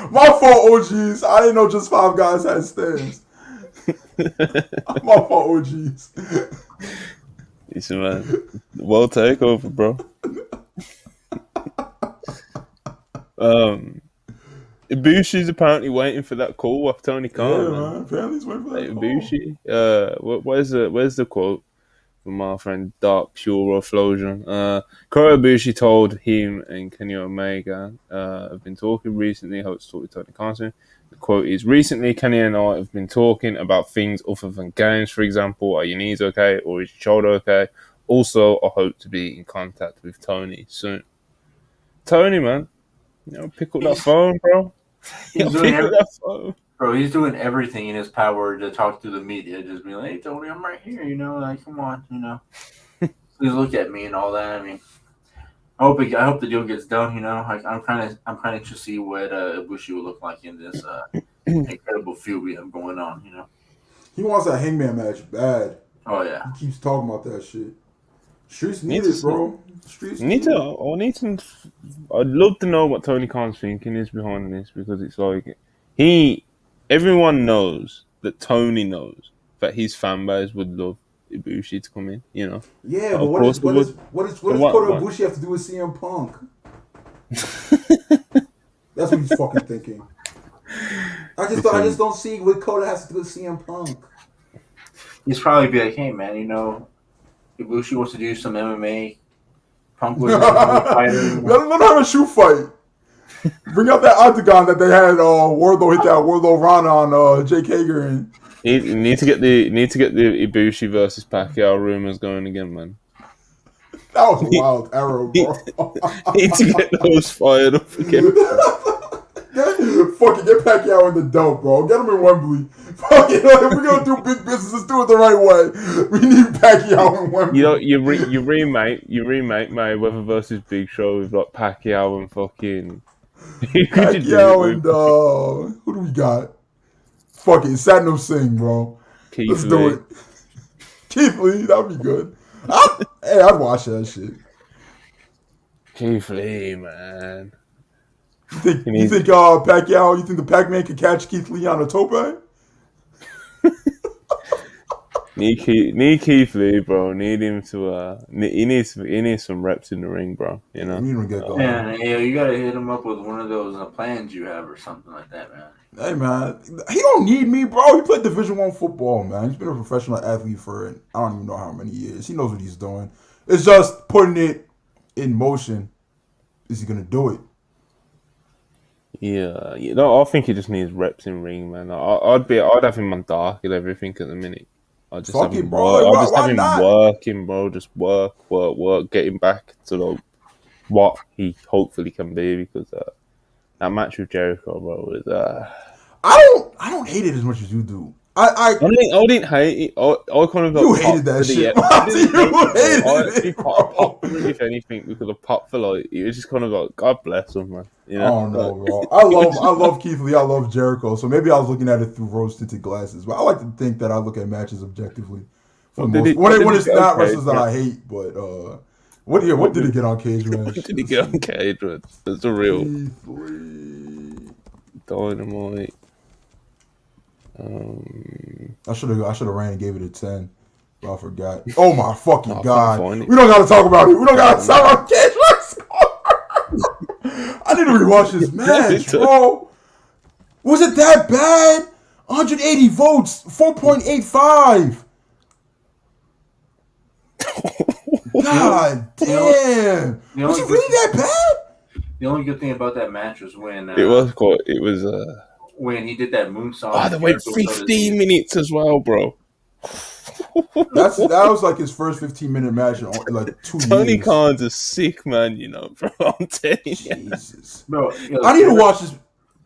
My fault, OGs. I didn't know Just Five Guys had stands. My fault, OGs. Listen, man. Well takeover, bro. Ibushi's apparently waiting for that call off Tony Khan. Yeah, man. Apparently he's waiting for that Ibushi. Where's the quote from my friend Dark Pure Flosion? Kota Ibushi told him and Kenny Omega have been talking recently. How it's talking to Tony Khan soon. The quote is, recently Kenny and I have been talking about things other than games. For example, are your knees okay or is your shoulder okay? Also, I hope to be in contact with Tony soon. Tony, man, you know, pick up that phone, bro. He's doing everything in his power to talk to the media. Just be like, hey, Tony, I'm right here. You know, like, come on, you know, please look at me and all that. I mean, I hope the deal gets done. You know, like I'm kind of to see what Ibushi will look like in this incredible feud we have going on. You know, he wants that Hangman match bad. Oh yeah, he keeps talking about that shit. Streets need it, bro. I'd love to know what Tony Khan's thinking is behind this because it's like everyone knows that Tony knows that his fan base would love Ibushi to come in, you know. Yeah, but what does Kota Ibushi have to do with CM Punk? That's what he's fucking thinking. I just don't see what Kota has to do with CM Punk. He's probably be like, hey man, you know, Ibushi wants to do some MMA. Punk was a fighter. Let him have a shoe fight. Bring out that octagon that they had. Wardlow hit that Wardlow Rana on Jake Hager, and You need to get the Ibushi versus Pacquiao rumors going again, man. that was a wild arrow, bro. Need to get those fired up again. Fuck it, get Pacquiao in the dope, bro. Get him in Wembley. Fuck it, if we're gonna do big business, let's do it the right way. We need Pacquiao in Wembley. You know, you remake Mayweather versus Big Show with like Pacquiao and fucking. Pacquiao and who do we got? Fuck it, Satnam Singh, bro. Let's do it. Keith Lee, that'd be good. I'd watch that shit. Keith Lee, man. You think Pacquiao? You think the Pac-Man could catch Keith Lee on a tope? Need Keith Lee, bro. Need him to. He needs some reps in the ring, bro. You know. You don't get going. Man, you gotta hit him up with one of those plans you have or something like that, man. Hey man, he don't need me, bro. He played Division I football, man. He's been a professional athlete for I don't even know how many years. He knows what he's doing. It's just putting it in motion. Is he gonna do it? Yeah, you know, I think he just needs reps in ring, man. I'd have him on dark and everything at the minute. I'd just have him working, bro. Just work, get him back to like what he hopefully can be, because that match with Jericho, bro, was I don't hate it as much as you do. I didn't hate it. I kind of you hated that shit. You hated it. I popped for it, if anything, because I popped for like it was just kind of like, God bless him, man. You know? Oh no, bro. I love Keith Lee. I love Jericho. So maybe I was looking at it through rose-tinted glasses. But I like to think that I look at matches objectively. When it's not wrestlers that I hate, but what did he get on Cage Match? What did he get on Cage Match? That's a real Keith Lee. Dynamite. I should have ran and gave it a 10. But I forgot. Oh my fucking god! We don't gotta talk about it. We don't gotta talk about Cage Match. I need to rewatch this match, bro. Was it that bad? 180 votes, 4.85. God damn! Was it really that bad? The only good thing about that match was when when he did that moonsault. Oh, they went 15 minutes as well, bro. That was like his first 15-minute match in like 2 years. Tony Khan's a sick man, you know, bro. I'm telling you. Jesus. Bro, I need to watch this.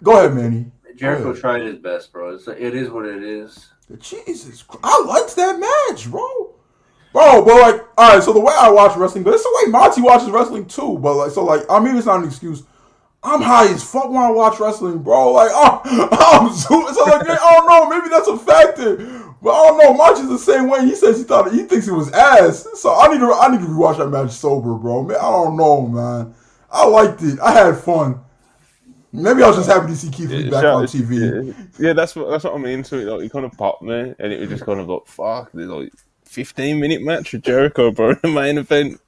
Go ahead, Manny. Jericho tried his best, bro. It is what it is. Jesus Christ. I liked that match, bro. Bro, but like, alright, so the way I watch wrestling, but it's the way Monty watches wrestling too. But like, so like, I mean, it's not an excuse. I'm high as fuck when I watch wrestling, bro. Like, I'm so like, I don't know, maybe that's a factor. But I don't know, Monty's the same way. He says he thinks it was ass. So I need to rewatch that match sober, bro. Man, I don't know, man. I liked it. I had fun. Maybe I was just happy to see Keith Lee back on TV. Yeah, that's what I mean. So like, he kind of popped me, and it was just kind of like, fuck, there's like 15-minute match with Jericho, bro, in the main event.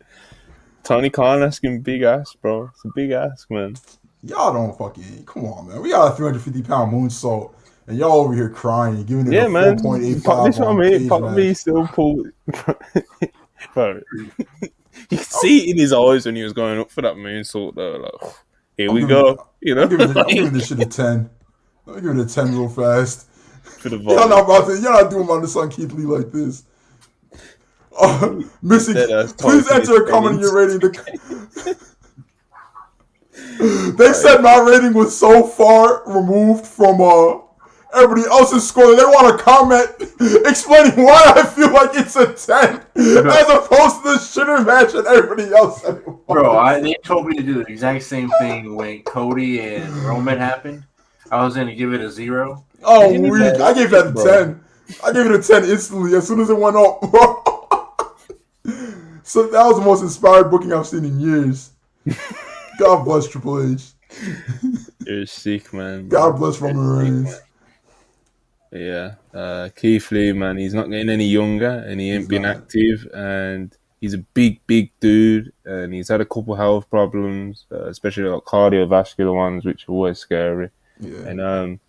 Tony Khan asking big ass, bro. It's a big ask, man. Y'all don't fucking come on, man. We got a 350-pound moonsault, and y'all over here crying, giving it a 4.85. That's what I mean. Pop me still pulled. Bro, you could see it in his eyes when he was going up for that moonsault, though. Like, here we go. You know, I'm giving this shit a 10. Let me give it a 10 real fast. For the y'all not doing my son Keith Lee like this. Missy, please enter a comment in your rating. They said my rating was so far removed from everybody else's score. They want to comment explaining why I feel like it's a 10 as opposed to the shitter match and everybody else. Bro, they told me to do the exact same thing when Cody and Roman happened. I was going to give it a 0. Oh, weak. I gave that a 10. I gave it a 10 instantly as soon as it went up. So that was the most inspired booking I've seen in years. God bless Triple H. You're sick, man. God bless Roman Reigns. Yeah, Keith Lee, man, he's not getting any younger, and he ain't been active, and he's a big dude, and he's had a couple health problems, especially like cardiovascular ones, which are always scary. Yeah. And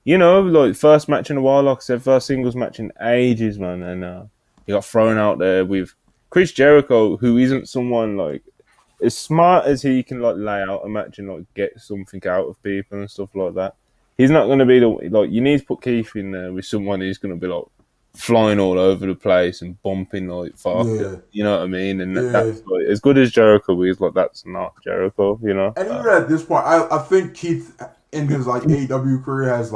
you know, like first match in a while, like I said, first singles match in ages, man, and he got thrown out there with Chris Jericho, who isn't someone like as smart as he can like lay out a match and like get something out of people and stuff like that, he's not going to be the like. You need to put Keith in there with someone who's going to be like flying all over the place and bumping like fuck. Yeah. You know what I mean? And Yeah. that's like, as good as Jericho is, like that's not Jericho. You know. And even at this point, I think Keith in his like AEW career has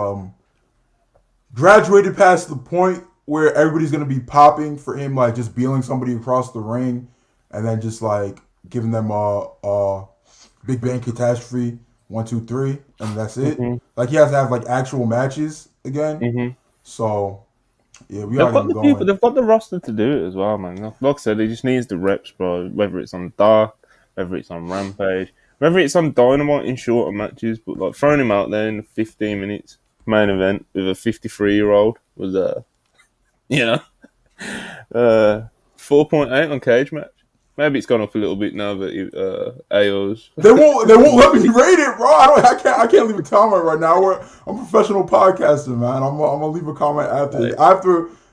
graduated past the point where everybody's gonna be popping for him, like just bealing somebody across the ring, and then just like giving them a Big Bang Catastrophe 1, 2, 3, and that's it. Mm-hmm. Like he has to have like actual matches again. Mm-hmm. So yeah, we They've are got gonna the go people. in. They've got the roster to do it as well, man. Like I said, he just needs the reps, bro. Whether it's on Dark, whether it's on Rampage, whether it's on Dynamite in shorter matches, but like throwing him out there in 15 minutes main event with a 53-year-old was 4.8 on Cage Match. Maybe it's gone up a little bit now that AO's. They won't let me rate it, bro. I can't leave a comment right now. I'm a professional podcaster, man. I'm gonna leave a comment after. Right.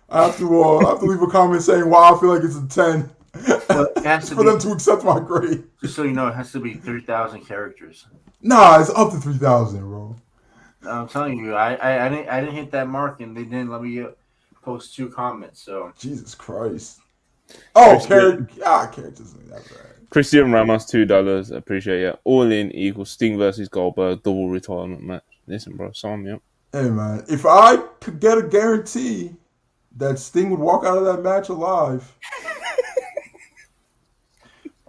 I have to leave a comment saying why I feel like it's a 10. It has to For be, them to accept my grade. just so you know, it has to be 3,000 characters. Nah, it's up to 3,000, bro. I'm telling you, I didn't hit that mark, and they didn't let me post 2 comments. So Jesus Christ. Oh, characters ain't that bad. Christian Ramos $2. Appreciate it. All in equals Sting versus Goldberg double retirement match. Listen, bro, sign me up. Hey, man, if I could get a guarantee that Sting would walk out of that match alive.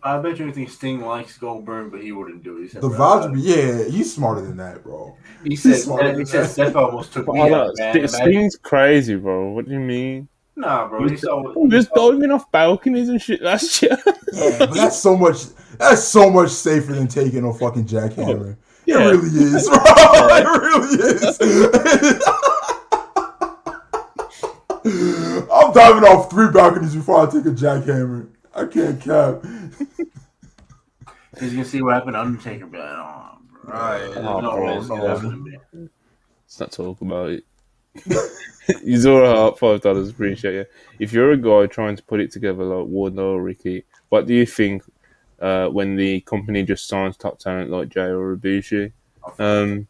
I bet you think Sting likes Goldberg, but he wouldn't do it. He said, The vibes would be, yeah, he's smarter than that, bro. He said smarter than Steph almost took me out, man. Sting's crazy, bro. What do you mean? Nah, bro. He saw Just diving off balconies and shit last year. Yeah, but that's so much safer than taking a fucking jackhammer. Yeah. It really is, bro. It really is. I'm diving off 3 balconies before I take a jackhammer. I can't cap. He's gonna see what happened to Undertaker, but oh, bro. Let's not talk about it. Yuzura Heart, $5. Appreciate you. If you're a guy trying to put it together like Wardlow or Ricky, what do you think when the company just signs top talent like Jay or Ibushi? I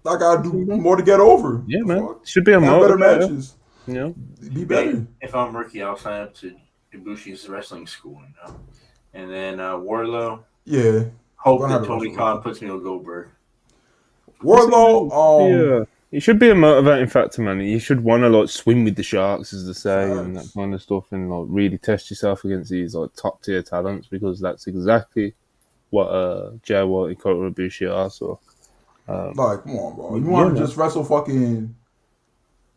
gotta do more to get over. Yeah, man. Should be a have better motivator. matches. You know? Be better. If I'm Ricky, I'll sign up to Ibushi's wrestling school, you know. And then Wardlow. Yeah. Hope that Tony Khan puts me on Goldberg. Wardlow, yeah. It should be a motivating factor, man. You should want to like swim with the sharks, as they say, and that kind of stuff, and like really test yourself against these like top tier talents, because that's exactly what Jay White and Kota Ibushi are. So, like, come on, bro. You want to just wrestle fucking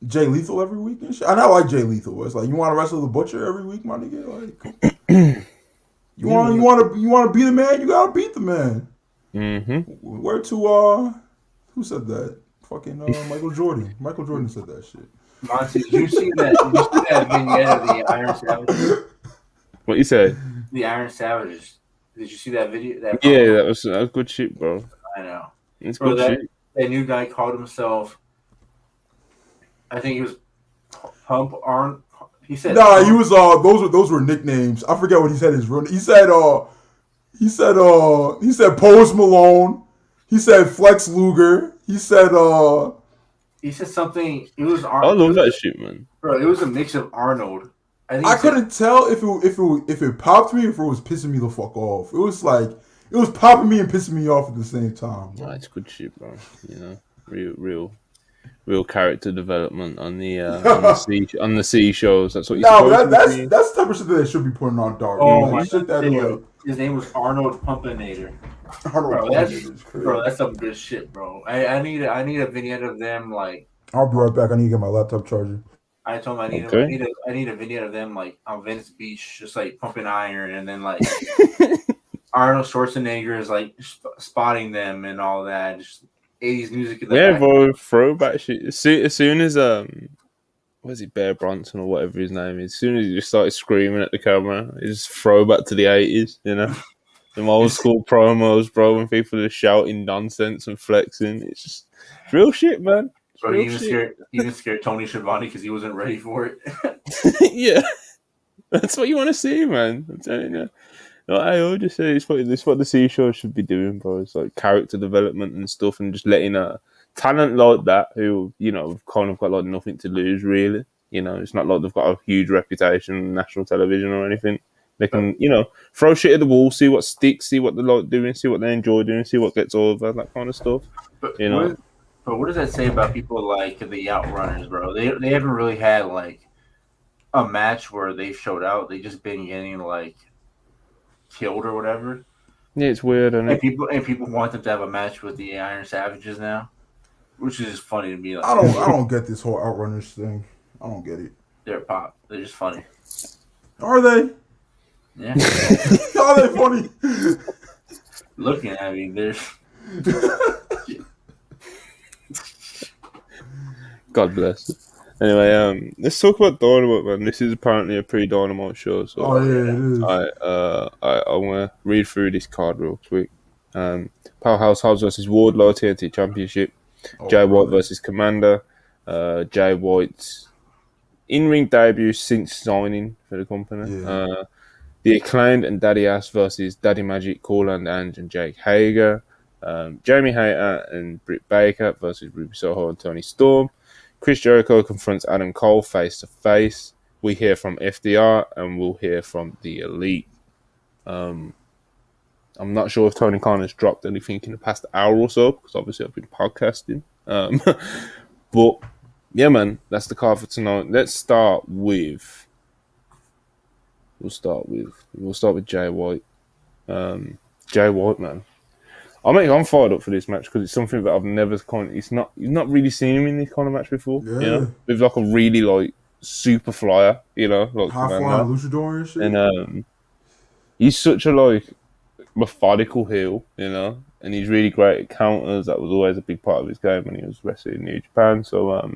Jay Lethal every week and shit? I know, like Jay Lethal. It's like you want to wrestle the Butcher every week, my nigga. Like, you want to be the man. You gotta beat the man. mm-hmm. Where to who said that? Fucking Michael Jordan. Michael Jordan said that shit. Monty, did you see that vignette of the Iron Savages? What you say? The Iron Savages. Did you see that video? Yeah, that was good shit, bro. I know. It's Bro, good shit. That new guy called himself. I think he was Pump Arn. He said. Nah, he was those were nicknames. I forget what he said his real. He said Post Malone. He said Flex Luger. He said something. It was. I love that shit, man. Bro, it was a mix of Arnold. I couldn't tell if it popped me or if it was pissing me the fuck off. It was like it was popping me and pissing me off at the same time. Nah, it's good shit, bro. You know, real character development on the on the C shows. That's what you. No, that's the type of shit that they should be putting on Dark. Oh my god! His name was Arnold Pumpinator. Bro, that's some good shit, bro. I need a vignette of them like. I'll be right back. I need to get my laptop charger. I told him I need a vignette of them like on Venice Beach, just like pumping iron, and then like Arnold Schwarzenegger is like spotting them and all that. Just 80s music in the back. Bro, throwback shit. As soon as what is it, Bear Bronson or whatever his name is? As soon as he just started screaming at the camera, he just throwback to the 80s, you know. Them old school promos, bro, when people are shouting nonsense and flexing. It's real shit, man. Bro, he even scared Tony Schiavone because he wasn't ready for it. Yeah. That's what you want to see, man. I'm telling you. No, I would just say it's what the C show should be doing, bro. It's like character development and stuff, and just letting talent like that who kind of got like nothing to lose, really. It's not like they've got a huge reputation on national television or anything. They can, throw shit at the wall, see what sticks, see what they like doing, see what they enjoy doing, see what gets over, that kind of stuff. But You know, what does that say about people like the Outrunners, bro? They haven't really had like a match where they showed out. They just been getting like killed or whatever. yeah, it's weird, isn't And it? people want them to have a match with the Iron Savages now, which is just funny to me. Like I don't get this whole Outrunners thing. I don't get it. they're pop. They're just funny. Are they? Yeah. Are they funny? Looking at me, there's God bless. Anyway, let's talk about Dynamite, man. This is apparently a pre-Dynamite show, so Oh yeah, it is. I want to read through this card real quick. Powerhouse Hobbs versus Wardlow TNT Championship. Jay White versus Commander. Jay White's in-ring debut since signing for the company. Yeah. The Acclaimed and Daddy Ass versus Daddy Magic, Corland Ange, and Jake Hager. Jamie Hayter and Britt Baker versus Ruby Soho and Tony Storm. Chris Jericho confronts Adam Cole face to face. We hear from FTR and we'll hear from the Elite. I'm not sure if Tony Khan has dropped anything in the past hour or so because obviously I've been podcasting. But yeah, man, that's the card for tonight. We'll start with Jay White. Jay White, man. I'm fired up for this match because it's something that I've never you've not really seen him in this kind of match before. Yeah. With like a really like super flyer, like High flying luchador and shit. And he's such a like methodical heel, and he's really great at counters. That was always a big part of his game when he was wrestling in New Japan. So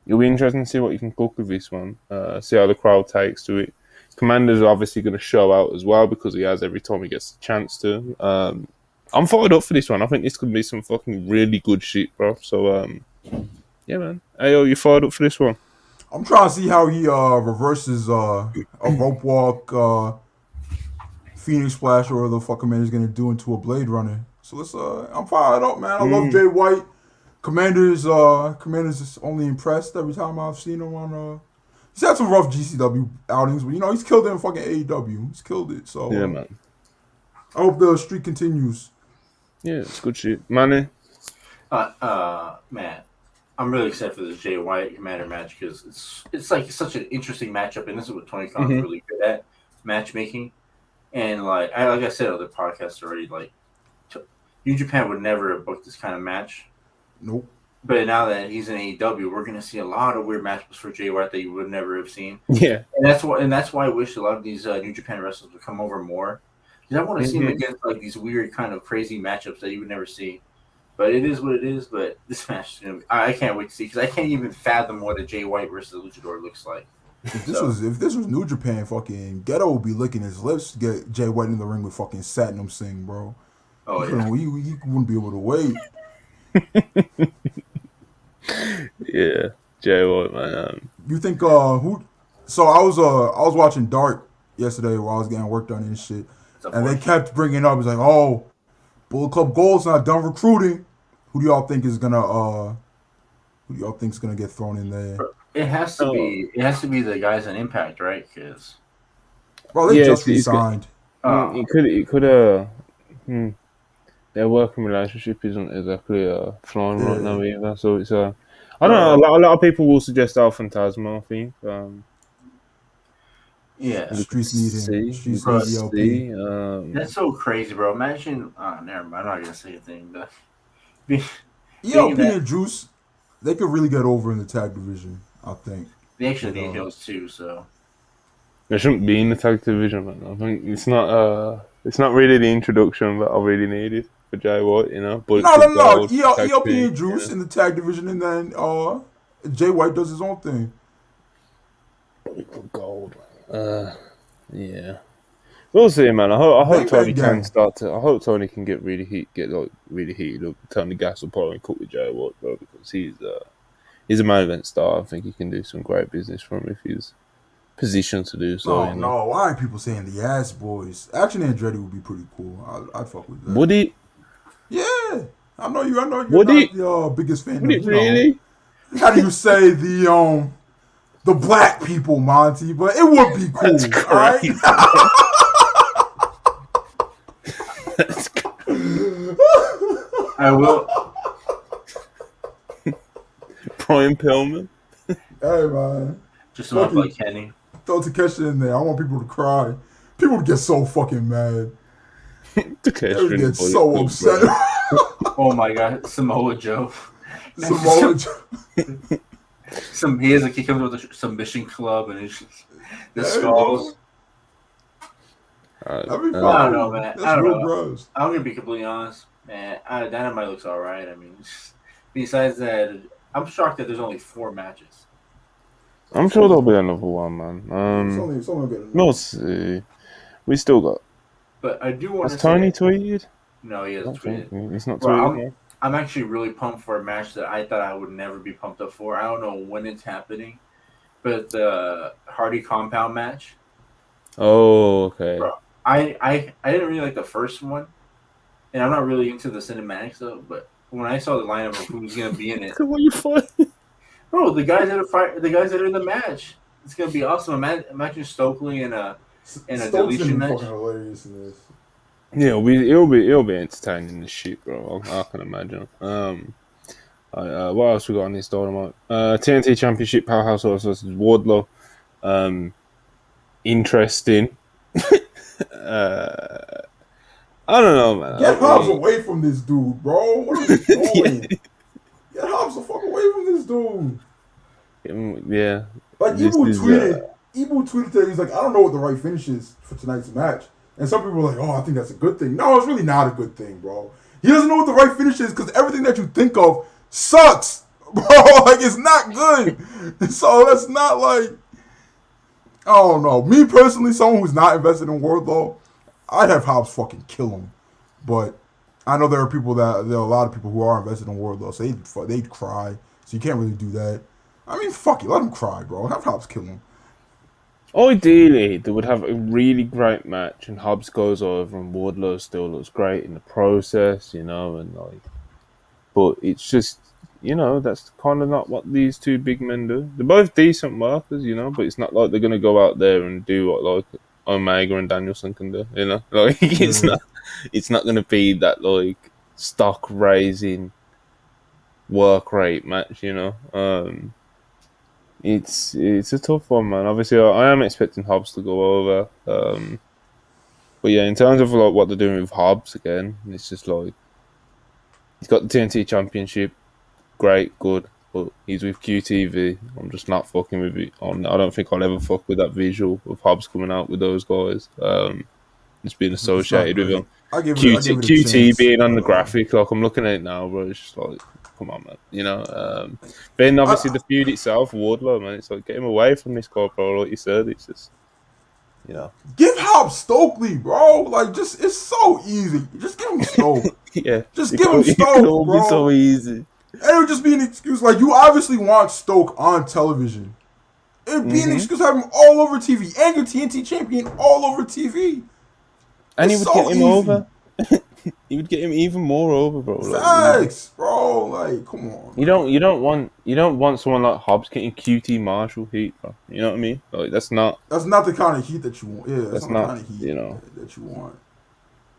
it'll be interesting to see what you can cook with this one. See how the crowd takes to it. Commander's obviously going to show out as well because he has every time he gets a chance to. I'm fired up for this one. I think this could be some fucking really good shit, bro. So, yeah, man. Ayo, you fired up for this one? I'm trying to see how he reverses a rope walk, Phoenix Splash, or the fucking man is gonna do into a Blade Runner. So let's. I'm fired up, man. I love Jay White. Commander's just only impressed every time I've seen him on. He's had some rough GCW outings, but he's killed it in fucking AEW. He's killed it. So yeah, man. I hope the streak continues. Yeah, it's good shit, man. Man, I'm really excited for this Jay White Commander match because it's like such an interesting matchup, and this is what Tony Khan's really good at, matchmaking. And like I said on the podcast already, like New Japan would never have booked this kind of match. Nope. But now that he's in AEW, we're gonna see a lot of weird matchups for Jay White that you would never have seen. Yeah, and that's why I wish a lot of these New Japan wrestlers would come over more. Because I want to see him against like these weird kind of crazy matchups that you would never see. But it is what it is. But this match, I can't wait to see because I can't even fathom what a Jay White versus a Luchador looks like. If this was New Japan, fucking Ghetto would be licking his lips to get Jay White in the ring with fucking Satnam Singh, bro. Oh yeah, he wouldn't be able to wait. Yeah, Jay White, man. You think who? So I was watching Dark yesterday while I was getting work done and shit, and they kept bringing up. It's like, oh, Bullet Club Gold's not done recruiting. Who do y'all think is gonna get thrown in there? It has to be. It has to be the guys in Impact, right? Because they just resigned. It could. Their working relationship isn't exactly flying right now either. So it's I don't know. A lot of people will suggest Al Phantasma, I think. Yeah, Streets need him. That's so crazy, bro. Imagine. Never mind. I'm not gonna say a thing, but ELP and Juice, they could really get over in the tag division. I think they actually need those too. So they shouldn't be in the tag division, man. I think it's not really the introduction that I really needed for Jay White, But no. ELP and Juice in the tag division, and then Jay White does his own thing. Gold. Yeah. We'll see, man. I hope Tony can start to. I hope Tony can get really heated up, turn the gas up, and cook with Jay White, bro, because he's a main event star. I think he can do some great business for him if he's position to do so. No, You know? no. Why aren't people saying the Ass Boys? Action Andretti would be pretty cool. I'd fuck with that. Would it? Yeah. I know you're Would not it? the biggest fan Would of, it really? how do you say the black people, Monty? But it would be cool. That's crazy. That's crazy. I will. Brian Pillman. Hey man, Just enough like Kenny. throw Takeshi in there. I want people to cry. People would get so fucking mad. They would get so upset. Oh my god, Samoa Joe. Samoa Joe. He comes with a submission club and it's just the skulls. That'd be fun. I don't know, man. That's I don't real know. gross. I'm gonna be completely honest, man. Dynamite looks all right. I mean, besides that, I'm shocked that there's only 4 matches. I'm sure there'll be another one, man. It's only good. We'll see. We still got. But I do want to. Has Tony tweeted? No, he hasn't tweeted. He's not Bro, tweeting. I'm actually really pumped for a match that I thought I would never be pumped up for. I don't know when it's happening, but the Hardy Compound match. Oh, okay. Bro, I didn't really like the first one, and I'm not really into the cinematics though. But when I saw the lineup of who's gonna be in it, What are you fighting? bro, the guys that are in the match, it's gonna be awesome. Imagine Stokely in a deletion match. Hilarious in this. Yeah, it'll be entertaining as shit, bro. I can imagine. What else we got on this Dynamite? TNT Championship Powerhouse versus Wardlow. Interesting. I don't know, man. Get Hobbs away from this dude, bro. What are you doing? Get Hobbs the fuck away from this dude. Yeah. Like Ibu tweeted that he's like, I don't know what the right finish is for tonight's match. And some people are like, oh, I think that's a good thing. No, it's really not a good thing, bro. He doesn't know what the right finish is because everything that you think of sucks, bro. Like, it's not good. So that's not like, I don't know. Me personally, someone who's not invested in Wardlow, I'd have Hobbs fucking kill him. But I know there are a lot of people who are invested in Wardlow, so they'd cry. So you can't really do that. I mean, fuck it. Let him cry, bro. Have Hobbs kill him. Ideally, they would have a really great match, and Hobbs goes over, and Wardlow still looks great in the process, and like. But it's just, that's kind of not what these two big men do. They're both decent workers, but it's not like they're gonna go out there and do what like Omega and Danielson can do, Like it's not gonna be that like stock raising work rate match, It's a tough one, man. Obviously, I am expecting Hobbs to go over. But yeah, in terms of like what they're doing with Hobbs again, it's just like he's got the TNT Championship, great, good, but he's with QTV. I'm just not fucking with it. I don't think I'll ever fuck with that visual of Hobbs coming out with those guys. Just being associated with him. QT being on the graphic, like I'm looking at it now, bro. It's just like, come on, man. Then obviously the feud itself, Wardlow, man. It's like, get him away from this guy, bro. Like you said, it's just, Give Hobbs Stokely, bro. Like, it's so easy. Just give him Stoke. Yeah. Just give him Stoke, it'll bro. be so easy. And it would just be an excuse. Like, you obviously want Stoke on television. It would be an excuse to have him all over TV. And your TNT champion all over TV. And he It's would so get him easy. over. He would get him even more over, bro. Facts, bro. Like, come on. You don't want someone like Hobbs getting QT Marshall heat, bro. You know what I mean? Like that's not the kind of heat that you want. Yeah, that's not the kind of heat that you want.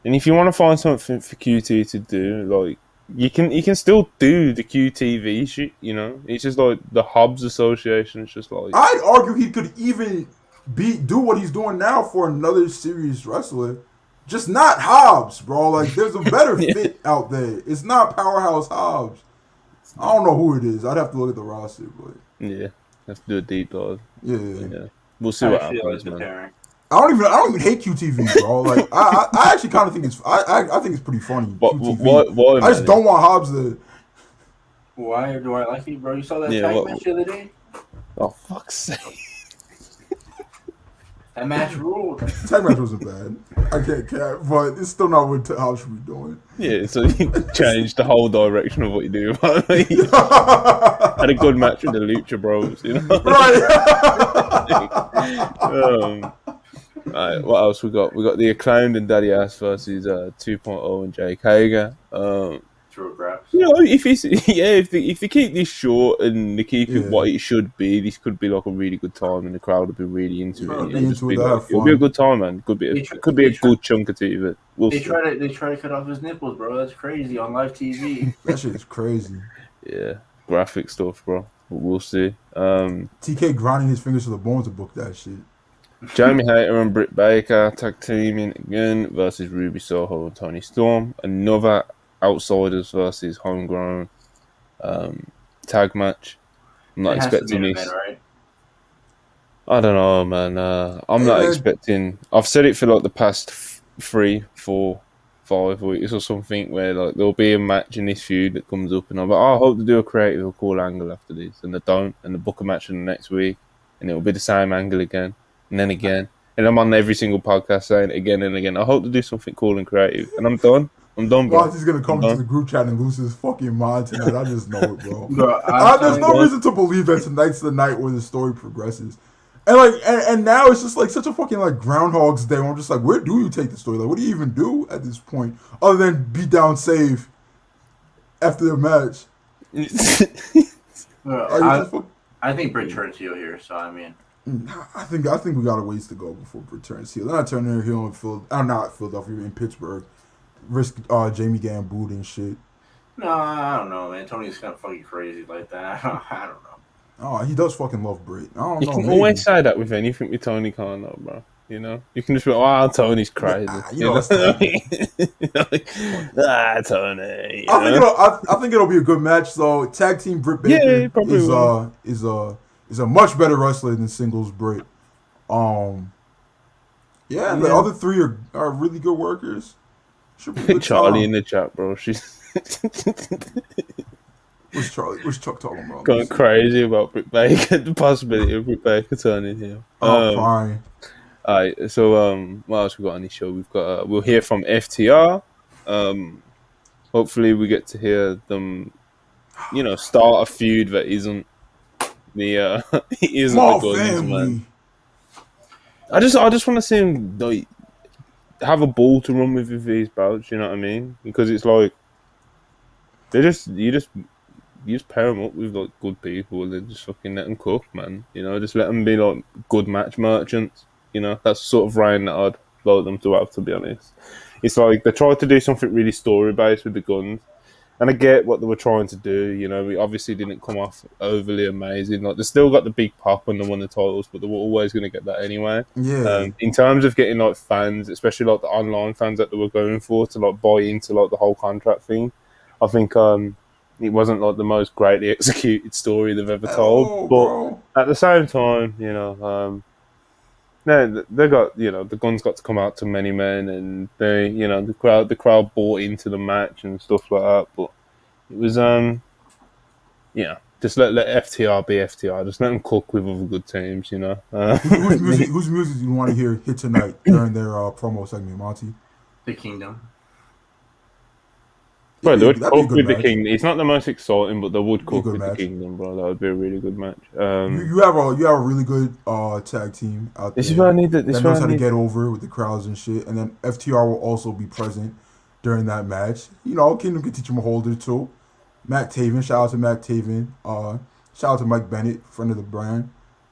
And if you want to find something for QT to do, like you can still do the QTV shit. It's just like the Hobbs Association. It's just like I'd argue he could even do what he's doing now for another serious wrestler. Just not Hobbs, bro. Like, there's a better fit out there. It's not Powerhouse Hobbs. I don't know who it is. I'd have to look at the roster, but yeah, have to do a deep dive. Yeah. We'll see what happens, man. I don't even hate QTV, bro. Like, I actually kind of think it's I think it's pretty funny. Why, I just don't want Hobbs to. Why do I like it, bro? You saw that tag match the other day? Oh, fuck's sake. That match ruled. Tag match wasn't bad. I can't care, but it's still not what House should be doing. Yeah, so you changed the whole direction of what you do. Had a good match with the Lucha Bros, you know. Right. Right, what else we got? We got the Acclaimed and Daddy Ass versus 2.0 and Jake Hager. True graphs. You know, if they keep this short and they keep it Yeah. what it should be, this could be like a really good time, and the crowd will be really into it. Crowd And be it'll just into it, be they'll like, have it'll be a fun. good time, man. It could be a good chunk of TV. We'll They see. try to cut off his nipples, bro. That's crazy on live TV. That shit is crazy. Yeah, graphic stuff, bro. But we'll see. TK grinding his fingers to the bone to book that shit. Jamie Hayter and Britt Baker tag teaming again versus Ruby Soho and Tony Storm. Another Outsiders versus Homegrown tag match. I'm not expecting this. Event, right? I don't know, man. I'm not expecting. I've said it for like the past 3, 4, 5 weeks or something, where like there'll be a match in this feud that comes up, and I'm like, oh, I hope to do a creative or cool angle after this, and they don't, and they book a match in the next week, and it'll be the same angle again, and then again, and I'm on every single podcast saying it again and again. I hope to do something cool and creative, and I'm done. I'm done, bro. Monty's gonna come into the group chat and lose his fucking mind tonight. I just know it, bro. Bro, There's no reason to believe that tonight's the night where the story progresses. And like, and now it's just like such a fucking like Groundhog's Day. Where I'm just like, where do you take the story? Like, what do you even do at this point other than beat down save after the match? I think Britt turns heel here, so I mean, I think we got a ways to go before Britt turns heel. They're not turning heel in not Philadelphia, in Pittsburgh. Risk Jamie getting booed and shit. No, I don't know, man. Tony's kind of fucking crazy like that. I don't know. Oh, he does fucking love Britt. I don't know. You can maybe. always say that with anything with Tony Khan, though, bro. You know, you can just be, oh, Tony's crazy. You know, Tony. Tony. I think it'll be a good match. So tag team Britt Baker is a much better wrestler than singles Britt. The other three are really good workers. Should be a good Charlie time. in the chat, bro. She's What's Charlie? What's Chuck talking about? going crazy about Britt Baker. The possibility of Britt Baker turning heel. Fine. Alright, so what else we got on this show? We've got we'll hear from FTR. Hopefully we get to hear them, start a feud that isn't the Small the Guns, family. man. I just want to see him like have a ball to run with these bouts. You know what I mean? Because it's like you just pair them up with like good people and then just fucking let them cook, man. Just let them be like good match merchants. That's the sort of reign that I'd like them to have, to be honest. It's like they tried to do something really story-based with the Guns, and I get what they were trying to do. We obviously didn't come off overly amazing. Like, they still got the big pop when they won the titles, but they were always going to get that anyway. Yeah. In terms of getting like fans, especially like the online fans that they were going for to like buy into like the whole contract thing, I think it wasn't like the most greatly executed story they've ever told. Bro. But at the same time, they got the Guns got to come out to many men, and they the crowd bought into the match and stuff like that. But it was just let FTR be FTR. Just let them cook with other good teams. Whose music do you want to hear hit tonight during their promo segment, Monty? The Kingdom. Bro, they would that'd be a cook good with the match. Kingdom. It's not the most exciting, but they would cook good with match. the Kingdom, bro. That would be a really good match. You have a really good tag team out there. This is what I need. That knows how to get over with the crowds and shit. And then FTR will also be present during that match. Kingdom can teach them a hold or two. Matt Taven, shout out to Matt Taven. Shout out to Mike Bennett, friend of the brand.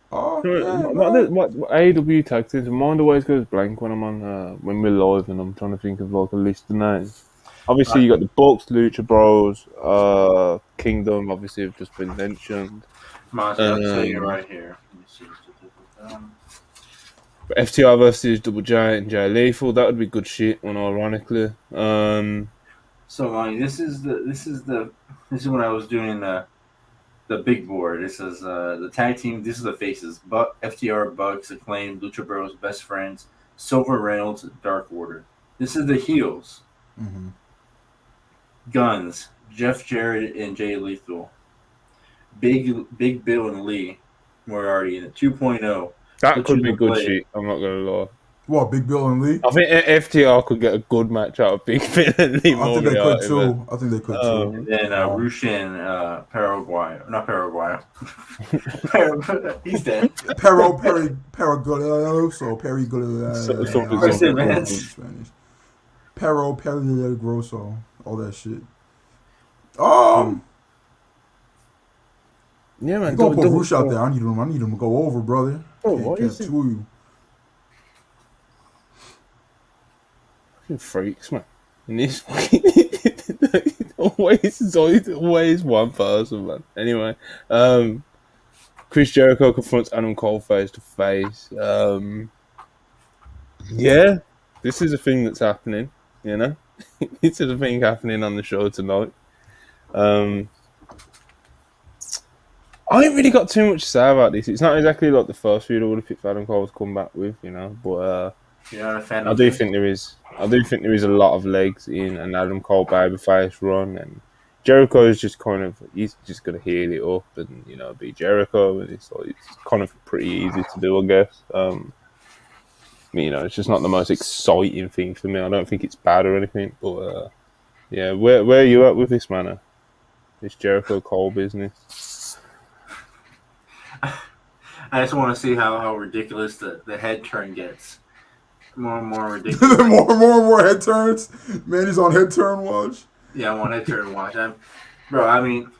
What AEW tag teams? Mind always goes blank when I'm on when we're live, and I'm trying to think of like a list of names. Obviously, you got the Bucks, Lucha Bros, Kingdom. Obviously, have just been mentioned. I'll tell you right here. Let me see. FTR versus Double J and Jay Lethal. That would be good shit. Ironically. So, Lonnie, this is when I was doing the big board. This is the tag team. This is the faces: FTR, Bucks, Acclaim, Lucha Bros, Best Friends, Silver Reynolds, Dark Order. This is the heels. Mm-hmm. Guns: Jeff Jarrett and Jay Lethal. Big Bill and Lee were already in it. 2.0. That But could you be to good play it. shit. I'm not gonna lie. What, Big Bill and Lee? I think FTR could get a good match out of Big Bill and Lee I think they could Moriarty, man. too. I think they could too. And then Rushin, Paraguay. Not Paraguay. He's dead. Grosso. Something, Listen, something, man. something. Spanish. Grosso. All that shit. Yeah, man. You gonna put Double, Roosh out there? I need him to go over, brother. What Can't is it? fool you. Fucking freaks, man. And this fucking always one person, man. Anyway, Chris Jericho confronts Adam Cole face to face. Yeah, this is a thing that's happening. You know, this is a thing happening on the show tonight. I ain't really got too much to say about this. It's not exactly like the first feud I would have picked Adam Cole to come back with, you know. But You're not a fan I of do him? think there is. I do think there is a lot of legs in an Adam Cole babyface run, and Jericho is just kind of he's just gonna heal it up and be Jericho, and it's kind of pretty easy to do, I guess. It's just not the most exciting thing for me. I don't think it's bad or anything, but yeah, where are you at with this, man? This Jericho Cole business. I just want to see how ridiculous the head turn gets. More and more ridiculous. more and more head turns. Man, he's on head turn watch. Yeah, I want head turn watch. I mean,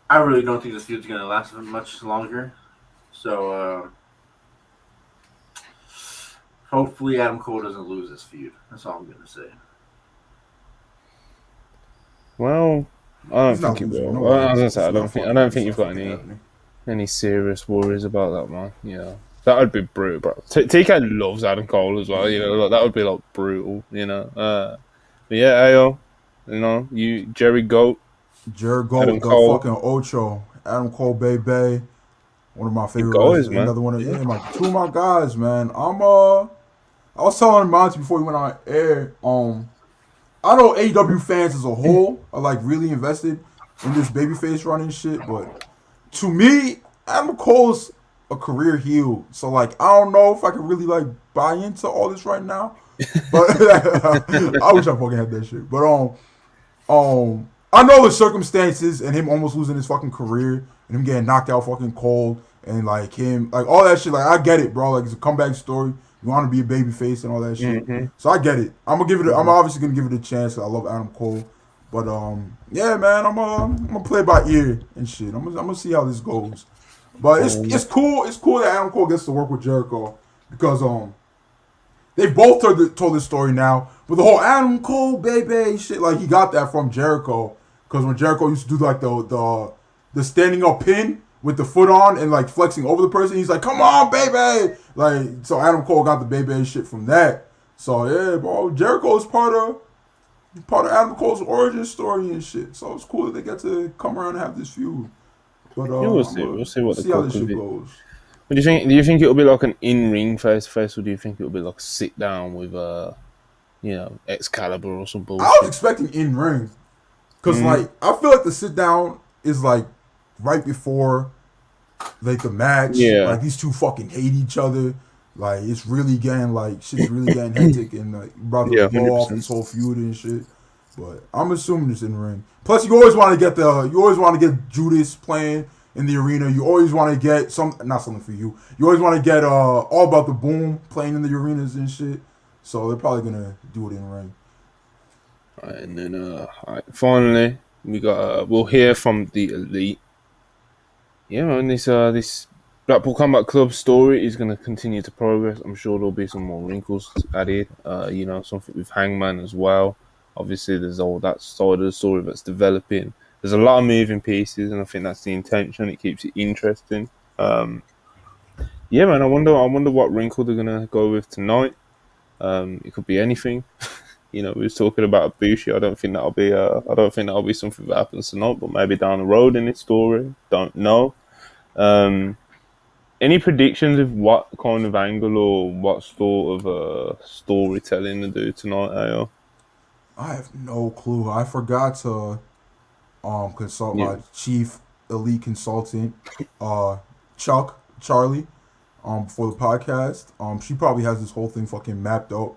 I really don't think this feud's going to last much longer. So, hopefully Adam Cole doesn't lose this feud. That's all I'm going to say. Well, I don't He's not think it losing, will. no way. I was gonna say, I It's don't not think fucking- you've got it's not happening. any serious worries about that, man. That would be brutal, bro. TK loves Adam Cole as well. That would be like brutal. But yeah, Ayo, you Jerry Goat, Jared Adam Gold, the Cole. fucking Ocho, Adam Cole, baby. One of my favorite guys, wrestlers. man. Another one of two of my guys, man. I was telling Monty before we went on air. I know AEW fans as a whole are like really invested in this babyface running shit, but to me, Adam Cole's a career heel. So like, I don't know if I can really like buy into all this right now. But I wish I fucking had that shit. But I know the circumstances and him almost losing his fucking career and him getting knocked out fucking cold and like him like all that shit. Like I get it, bro. Like it's a comeback story. You want to be a baby face and all that shit. Mm-hmm. So I get it. I'm obviously gonna give it a chance. I love Adam Cole, but yeah, man, I'm gonna play by ear and shit. I'm gonna see how this goes. But it's cool. It's cool that Adam Cole gets to work with Jericho because they both told this story now. But the whole Adam Cole baby shit, like he got that from Jericho because when Jericho used to do like the standing up pin with the foot on and like flexing over the person, he's like, "Come on, baby!" Like so, Adam Cole got the baby shit from that. So yeah, bro, Jericho is part of Adam Cole's origin story and shit. So it's cool that they get to come around and have this feud. But we'll see what how this shit goes. What do you think? Do you think it'll be like an in-ring face-to-face, or do you think it'll be like a sit-down with Excalibur or some bullshit? I was expecting in-ring because like I feel like the sit-down is like right before like the match. Yeah. Like these two fucking hate each other. Like it's really getting like shit's really getting hectic and like about to blow off this whole feud and shit. But I'm assuming it's in-ring. Plus, you always want to get Judas playing in the arena. You always want to get not something for you. You always want to get All About the Boom playing in the arenas and shit. So they're probably gonna do it in ring. Right, and then finally we got we'll hear from the Elite. Yeah, man, this Blackpool Combat Club story is gonna continue to progress. I'm sure there'll be some more wrinkles added. Something with Hangman as well. Obviously, there's all that side of the story that's developing. There's a lot of moving pieces, and I think that's the intention. It keeps it interesting. Yeah, man. I wonder what wrinkle they're gonna go with tonight. It could be anything. We was talking about Ibushi. I don't think that'll be something that happens tonight, but maybe down the road in this story. Don't know. Any predictions of what kind of angle or what sort of storytelling to do tonight, AO? I have no clue. I forgot to consult my chief elite consultant, Charlie, for the podcast. She probably has this whole thing fucking mapped out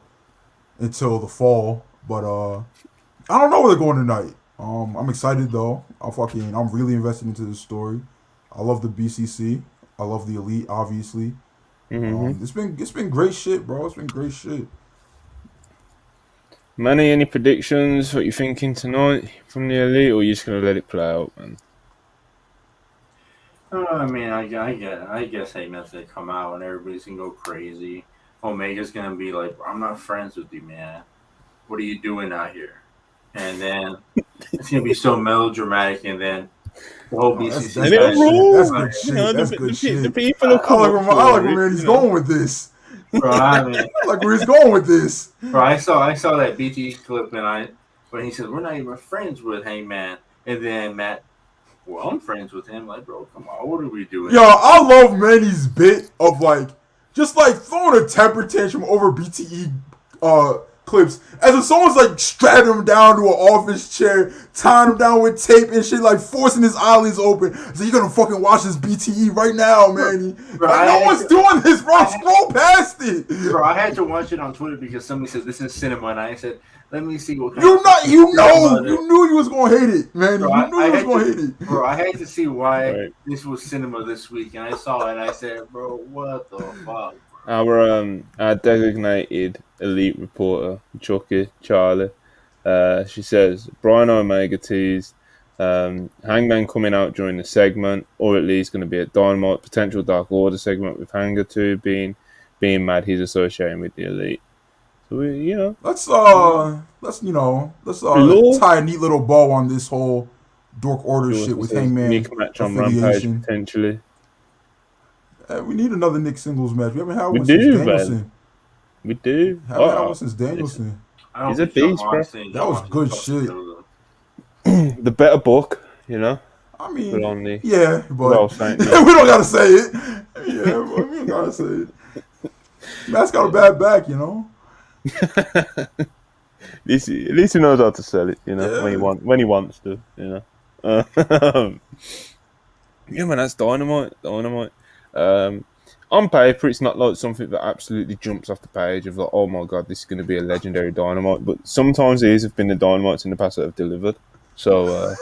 until the fall, but I don't know where they're going tonight. I'm excited though. I'm really invested into this story. I love the BCC. I love the elite, obviously. Mm-hmm. It's been great shit, bro. It's been great shit. Manny, any predictions? What you thinking tonight from the elite, or are you just gonna let it play out, man? I mean, I guess Heyman's gonna come out and everybody's gonna go crazy. Omega's gonna be like, "I'm not friends with you, man. What are you doing out here?" And then it's gonna be so melodramatic, and then the whole BCC. That's good shit. That's good shit. The people are I like where man he's going with this. Bro, I mean, I like where he's going with this. Bro, I saw that BT clip when he said we're not even friends with Heyman, and then Matt, well, I'm friends with him. Like, bro, come on, what are we doing? Yo, I love Manny's bit of just throwing a temper tantrum over BTE clips as if someone's strapping him down to an office chair, tying him down with tape and shit, forcing his eyelids open. So you're gonna fucking watch this BTE right now, Manny. Bro, no one's doing this, bro. Scroll past it. Bro, I had to watch it on Twitter because somebody said this is cinema, and I said, let me see what kind you knew you was gonna hate it, man. Bro, you knew you was gonna hate it. Bro, I had to see why this was cinema this week, and I saw it, and I said, bro, what the fuck? Our designated elite reporter, Charlie, she says Brian Omega teased Hangman coming out during the segment, or at least going to be a Dynamite potential Dark Order segment with Hanger 2 being mad he's associating with the elite. So let's tie a neat little bow on this whole Dark Order shit with Hangman Nick match on Rampage potentially. We need another Nick singles match. We haven't had one since Danielson. We do. Haven't had one since Danielson. He's a beast, bro. That was good shit. The better book, I mean, but yeah, but we don't gotta say it. Yeah, but we don't gotta say it. Matt's got a bad back, At least he knows how to sell it, when he wants to, Yeah, man, that's dynamite. On paper, it's not like something that absolutely jumps off the page of oh my god, this is going to be a legendary Dynamite. But sometimes these have been the Dynamites in the past that have delivered. So,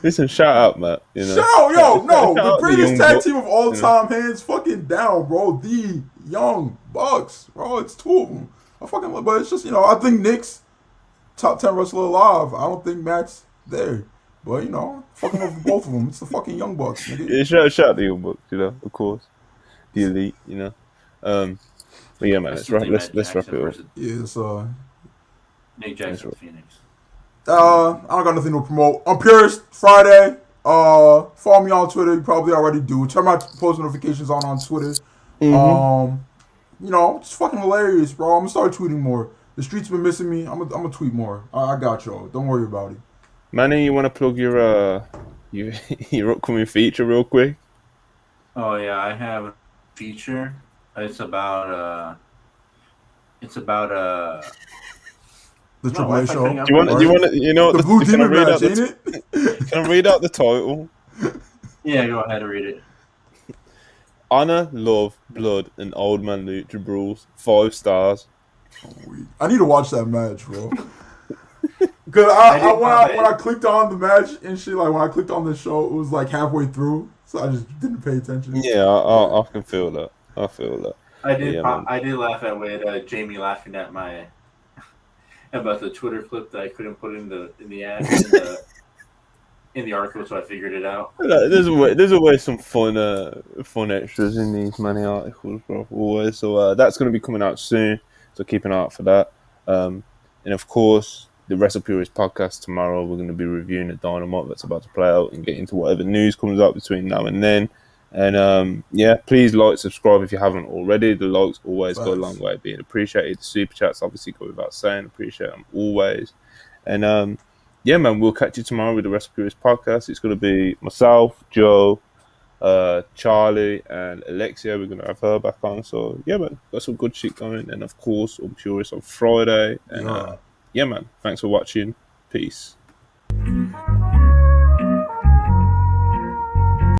Listen, shout out, Matt. Shout out, the greatest tag team of all time, hands fucking down, bro. The Young Bucks, bro. It's two of them. But it's just I think Nick's top 10 wrestler alive. I don't think Matt's there. But, fucking love both of them. It's the fucking Young Bucks, nigga. Yeah, shout out the Young Bucks, of course. The elite, But yeah, man, let's wrap it up. Yeah, it's, Nick Jackson, Phoenix. I don't got nothing to promote. On Purist Friday, follow me on Twitter. You probably already do. Turn my post notifications on Twitter. Mm-hmm. It's fucking hilarious, bro. I'm gonna start tweeting more. The streets been missing me. I'm gonna tweet more. I got y'all. Don't worry about it. Manny, you want to plug your upcoming feature real quick? Oh yeah, I have a feature. It's about the Triple A show. Do you want the Blue Demon match, ain't it? Can I read out the title? Yeah, go ahead and read it. Honor, Love, Blood, and Old Man Lucha Brawls. 5 stars. I need to watch that match, bro. Because when I clicked on the match and shit, when I clicked on the show, it was halfway through, so I just didn't pay attention. Yeah, I can feel that. I feel that. I did laugh at Jamie laughing at about the Twitter clip that I couldn't put in the ad in the article, so I figured it out. There's always some fun extras in these many articles, bro. Always. So that's going to be coming out soon. So keep an eye out for that. And of course, the Wrestle Purist podcast tomorrow. We're going to be reviewing the Dynamite that's about to play out and get into whatever news comes up between now and then. And please subscribe if you haven't already. The likes always go a long way being appreciated. The super chats obviously go without saying. Appreciate them always. And man, we'll catch you tomorrow with the Wrestle Purist podcast. It's going to be myself, Joe, Charlie, and Alexia. We're going to have her back on. So yeah, man, got some good shit going. And of course, I'm Purist on Friday. And yeah, man. Thanks for watching. Peace.